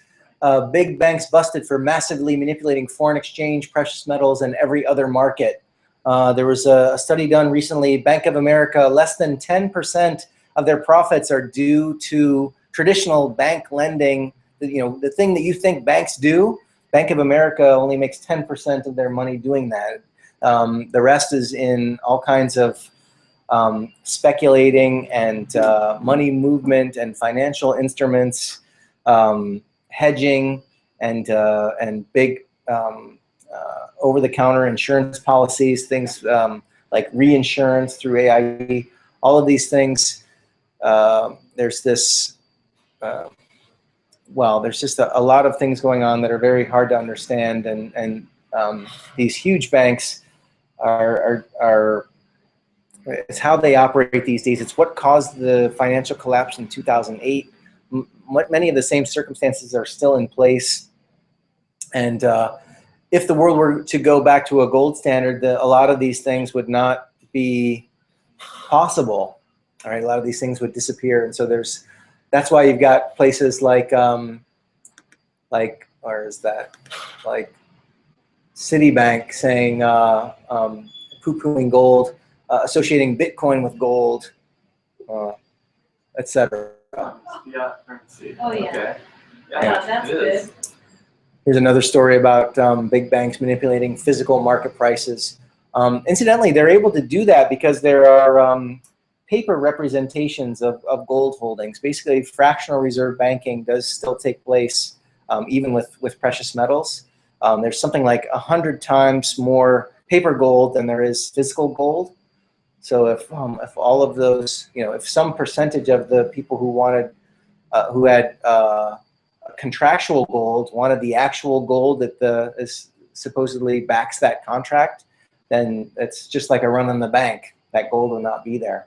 Big banks busted for massively manipulating foreign exchange, precious metals, and every other market. There was a study done recently, Bank of America, less than 10% of their profits are due to traditional bank lending. The thing that you think banks do, Bank of America only makes 10% of their money doing that. The rest is in all kinds of speculating and money movement and financial instruments, hedging, and big over-the-counter insurance policies, things like reinsurance through AIE. All of these things. There's this. There's just a lot of things going on that are very hard to understand, and these huge banks are it's how they operate these days. It's what caused the financial collapse in 2008. Many of the same circumstances are still in place. And if the world were to go back to a gold standard, a lot of these things would not be possible. All right, a lot of these things would disappear. And so that's why you've got places like where is that? Like Citibank saying, poo-pooing gold, associating Bitcoin with gold, etc. Yeah, currency. Oh, yeah. Okay. Yeah, that's it is. good. Here's another story about big banks manipulating physical market prices. Incidentally, they're able to do that because there are paper representations of gold holdings. Basically, fractional reserve banking does still take place even with precious metals. There's something like 100 times more paper gold than there is physical gold. So if all of those, if some percentage of the people who had contractual gold wanted the actual gold that is supposedly backs that contract, then it's just like a run on the bank. That gold will not be there.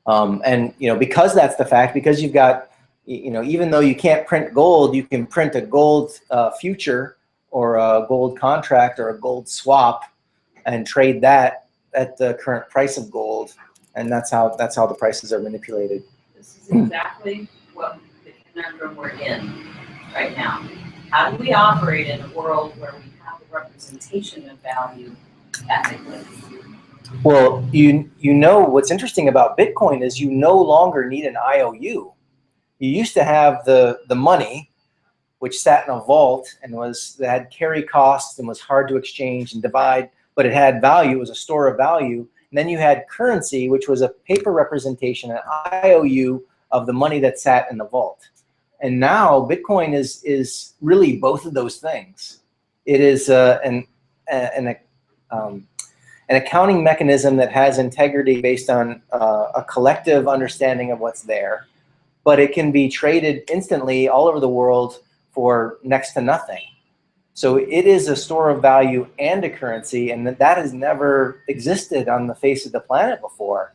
And because that's the fact, because you've got, even though you can't print gold, you can print a gold future or a gold contract or a gold swap and trade that at the current price of gold, and that's how the prices are manipulated. This is exactly what the conundrum we're in right now. How do we operate in a world where we have a representation of value ethically? Well, what's interesting about Bitcoin is you no longer need an IOU. You used to have the money, which sat in a vault and had carry costs and was hard to exchange and divide, but it had value. It was a store of value. And then you had currency, which was a paper representation, an IOU of the money that sat in the vault. And now Bitcoin is really both of those things. It is an accounting mechanism that has integrity based on a collective understanding of what's there, but it can be traded instantly all over the world for next to nothing. So it is a store of value and a currency, and that has never existed on the face of the planet before.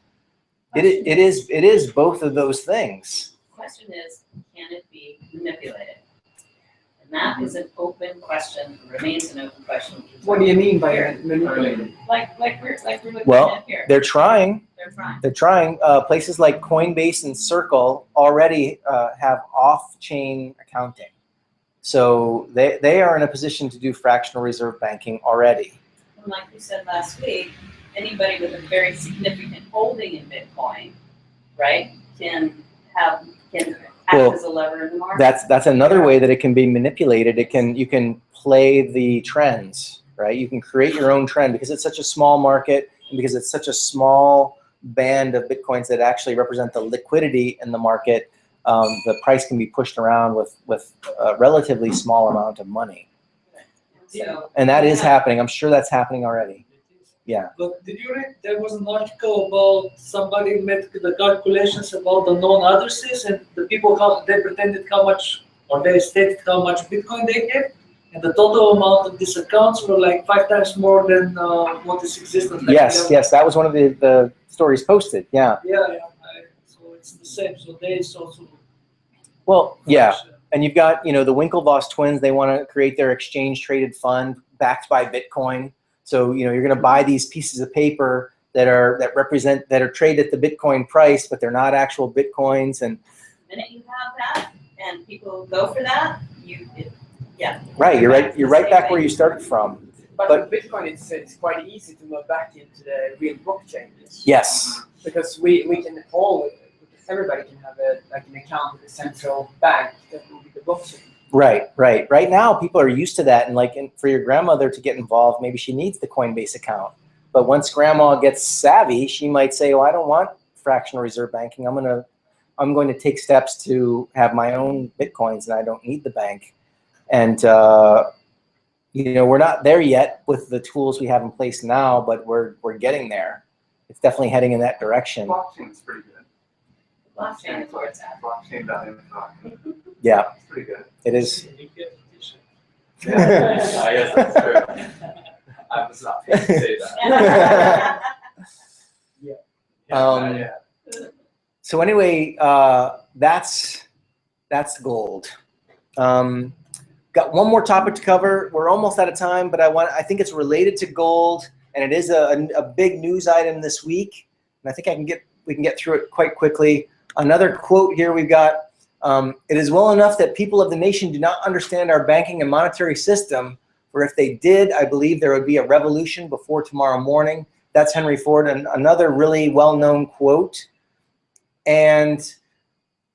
It is both of those things. The question is, can it be manipulated? And that is an open question, remains an open question. What do you mean by manipulated? Like we're looking Well, at here. they're trying. They're trying. They're trying. Places like Coinbase and Circle already have off-chain accounting. So they are in a position to do fractional reserve banking already. And like we said last week, anybody with a very significant holding in Bitcoin, right, can act as a lever in the market. That's another way that it can be manipulated. You can play the trends, right? You can create your own trend because it's such a small market and because it's such a small band of Bitcoins that actually represent the liquidity in the market. The price can be pushed around with a relatively small amount of money. So, And that is happening. I'm sure that's happening already. Yeah. But did you read, there was an article about somebody made the calculations about the known addresses and the people, they pretended how much, or they stated how much Bitcoin they have, And the total amount of these accounts were like 5 times more than what is existent. Like Yes, that was one of the stories posted. Yeah. So it's the same. So they also. Well, yeah. And you've got, the Winklevoss twins, they want to create their exchange traded fund backed by Bitcoin. So, you're going to buy these pieces of paper that are traded at the Bitcoin price, but they're not actual Bitcoins. And The minute you have that and people go for that, right, you're right back where you started from. But with Bitcoin, it's quite easy to move back into the real blockchain. Yes. Because everybody can have an account with a central bank that will be the blockchain. Right. Right now, people are used to that, and for your grandmother to get involved, maybe she needs the Coinbase account. But once grandma gets savvy, she might say, "Oh, I don't want fractional reserve banking. I'm going to take steps to have my own Bitcoins, and I don't need the bank." And we're not there yet with the tools we have in place now, but we're getting there. It's definitely heading in that direction. Blockchain's pretty good. blockchain is where it's at. Blockchain.info. Yeah, It's pretty good. it is. Yeah, I guess that's true. I was not paid to say that. Yeah. So anyway, that's gold. Got one more topic to cover. We're almost out of time, but I think it's related to gold, and it is a big news item this week. And I think we can get through it quite quickly. Another quote here we've got. It is well enough that people of the nation do not understand our banking and monetary system, for if they did, I believe there would be a revolution before tomorrow morning. That's Henry Ford, and another really well-known quote. And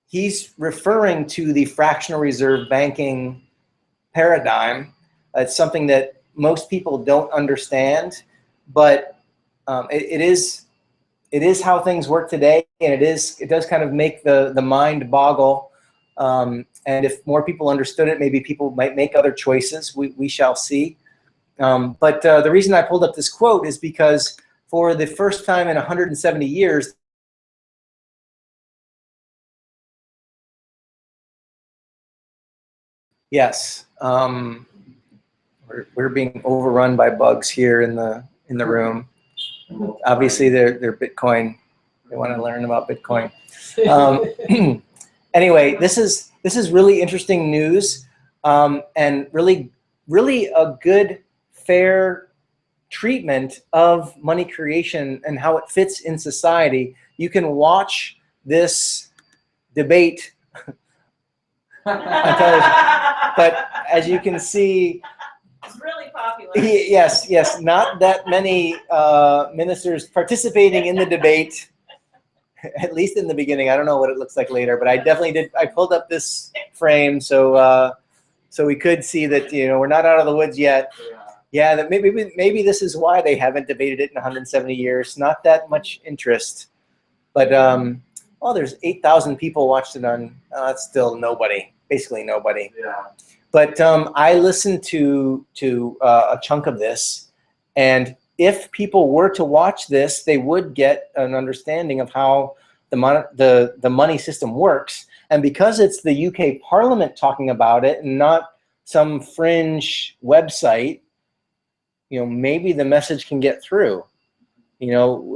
he's referring to the fractional reserve banking paradigm. It's something that most people don't understand, but it is how things work today, and it does kind of make the mind boggle. And if more people understood it, maybe people might make other choices. We shall see. But the reason I pulled up this quote is because for the first time in 170 years, yes, we're being overrun by bugs here in the room. Obviously, they're Bitcoin. They want to learn about Bitcoin. Anyway, this is really interesting news, and really a good, fair treatment of money creation and how it fits in society. You can watch this debate on television, but as you can see, It's really popular. yes, not that many ministers participating in the debate. At least in the beginning. I don't know what it looks like later, but I definitely did. I pulled up this frame so we could see that we're not out of the woods yet. Yeah, that maybe this is why they haven't debated it in 170 years. Not that much interest, but there's 8,000 people watched it on. That's still nobody, basically nobody. Yeah. But I listened to a chunk of this, and if people were to watch this, they would get an understanding of how the money system works. And because it's the UK Parliament talking about it and not some fringe website, maybe the message can get through.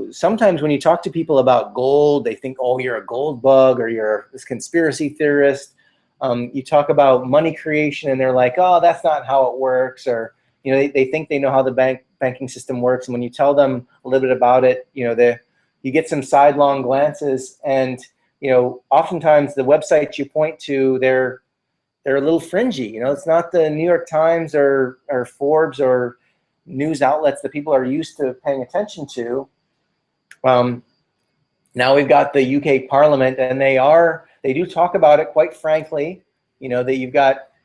Sometimes when you talk to people about gold, they think, oh, you're a gold bug or you're this conspiracy theorist. You talk about money creation and they're like, oh, that's not how it works, or they think they know how the banking system works, and when you tell them a little bit about it, you get some sidelong glances, and oftentimes the websites you point to, they're a little fringy. It's not the New York Times or Forbes or news outlets that people are used to paying attention to. Now we've got the UK Parliament, and they do talk about it quite frankly. That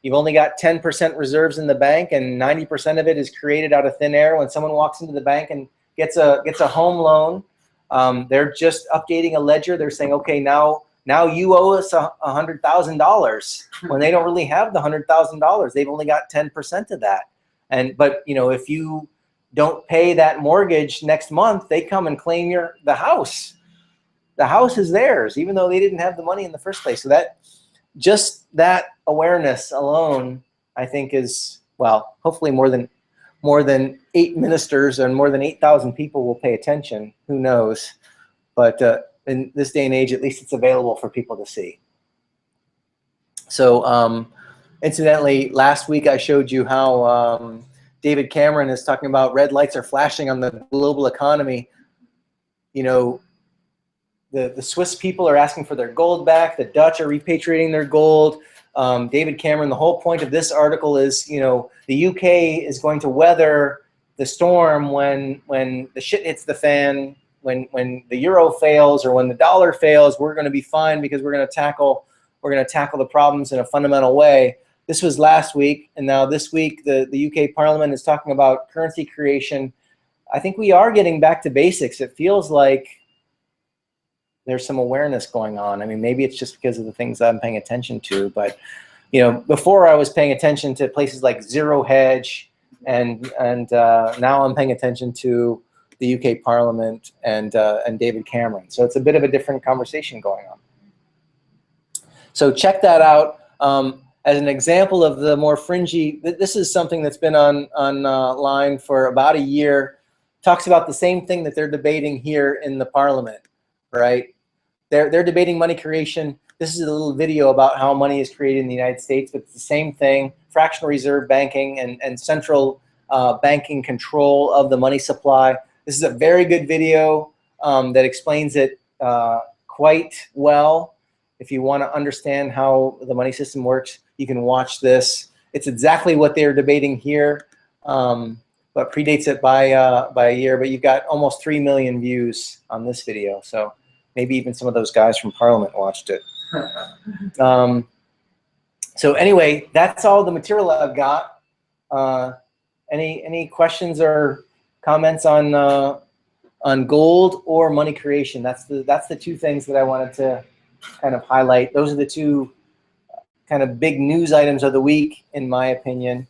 you've only got 10% reserves in the bank, and 90% of it is created out of thin air. When someone walks into the bank and gets a home loan, they're just updating a ledger. They're saying, okay, now you owe us $100,000, when they don't really have the $100,000. They've only got 10% of that. But if you don't pay that mortgage next month, they come and claim the house. The house is theirs, even though they didn't have the money in the first place. So that awareness alone, I think, is well, hopefully more than 8 ministers and more than 8,000 people will pay attention. Who knows? But in this day and age, at least it's available for people to see. So incidentally, last week I showed you how David Cameron is talking about red lights are flashing on the global economy. You know, the Swiss people are asking for their gold back. The Dutch are repatriating their gold. David Cameron, the whole point of this article is, you know, the UK is going to weather the storm when the shit hits the fan, when the euro fails or when the dollar fails. We're going to be fine because we're going to tackle the problems in a fundamental way. This was last week, and now this week the UK Parliament is talking about currency creation. I think we are getting back to basics. It feels like there's some awareness going on. I mean, maybe it's just because of the things I'm paying attention to, but you know, before I was paying attention to places like Zero Hedge, and now I'm paying attention to the UK Parliament and David Cameron. So it's a bit of a different conversation going on. So check that out. As an example of the more fringy, this is something that's been online for about a year. Talks about the same thing that they're debating here in the Parliament, right? They're debating money creation. This is a little video about how money is created in the United States, but it's the same thing: fractional reserve banking and central banking control of the money supply. This is a very good video that explains it quite well. If you want to understand how the money system works, you can watch this. It's exactly what they're debating here, but predates it by a year. But you've got almost 3 million views on this video, so maybe even some of those guys from Parliament watched it. So anyway, that's all the material I've got. Any questions or comments on gold or money creation? That's the two things that I wanted to kind of highlight. Those are the two kind of big news items of the week, in my opinion.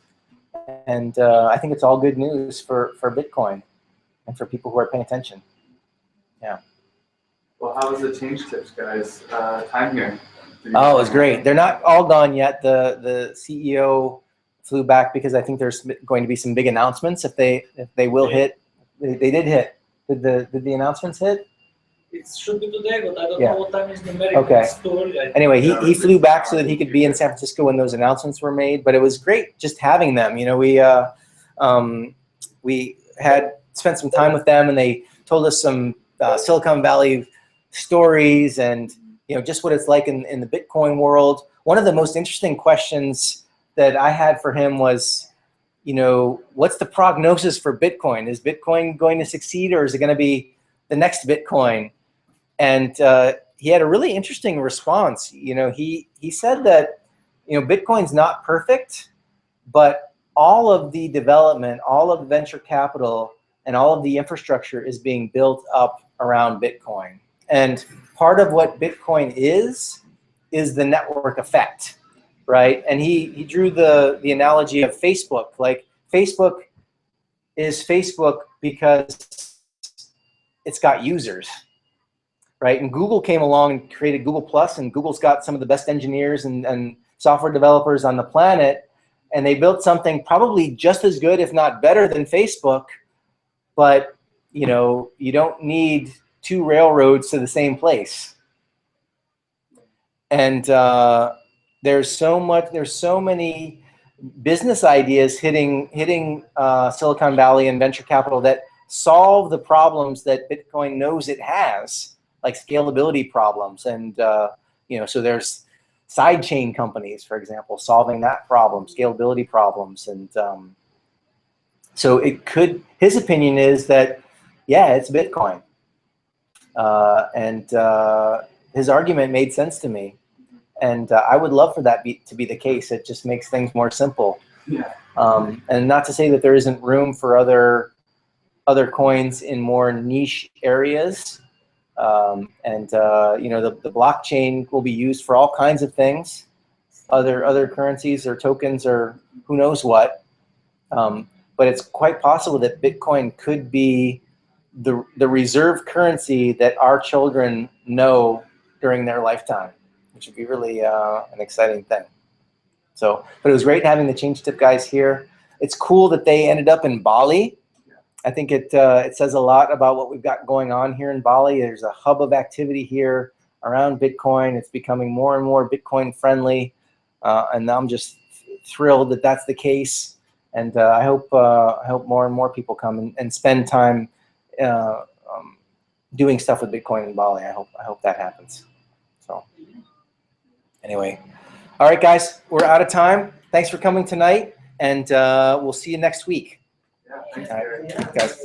And I think it's all good news for Bitcoin and for people who are paying attention. Yeah. Well, how was the change tips, guys? Time here. Oh, it was great. They're not all gone yet. The CEO flew back because I think there's going to be some big announcements if they will hit. They did hit. Did the announcements hit? It should be today, but I don't Yeah. know what time is the American. Okay. It's too early. Anyway, he flew back so that he could be in San Francisco when those announcements were made. But it was great just having them. You know, we had spent some time with them, and they told us some Silicon Valley stories and, you know, just what it's like in the Bitcoin world. One of the most interesting questions that I had for him was, you know, what's the prognosis for Bitcoin? Is Bitcoin going to succeed, or is it going to be the next Bitcoin? And he had a really interesting response. You know, he said that, you know, Bitcoin's not perfect, but all of the development, all of the venture capital, and all of the infrastructure is being built up around Bitcoin. And part of what Bitcoin is the network effect, right? And he drew the analogy of Facebook. Like, Facebook is Facebook because it's got users, right? And Google came along and created Google Plus, and Google's got some of the best engineers and software developers on the planet, and they built something probably just as good, if not better, than Facebook. But, you know, you don't need 2 railroads to the same place. And there's so many business ideas hitting Silicon Valley and venture capital that solve the problems that Bitcoin knows it has, like scalability problems. And you know, so there's sidechain companies, for example, solving that problem, scalability problems. And so it could, his opinion is that, yeah, it's Bitcoin. And his argument made sense to me. And I would love for that to be the case. It just makes things more simple. Yeah. And not to say that there isn't room for other coins in more niche areas. And you know, the blockchain will be used for all kinds of things, other currencies or tokens or who knows what. But it's quite possible that Bitcoin could be the reserve currency that our children know during their lifetime, which would be really an exciting thing. So, but it was great having the Change Tip guys here. It's cool that they ended up in Bali. I think it says a lot about what we've got going on here in Bali. There's a hub of activity here around Bitcoin. It's becoming more and more Bitcoin friendly, and I'm just thrilled that that's the case. And I hope more and more people come and spend time doing stuff with Bitcoin in Bali. I hope that happens. So anyway, all right, guys, we're out of time. Thanks for coming tonight, and we'll see you next week. Yeah, thanks, All right, Gary. guys.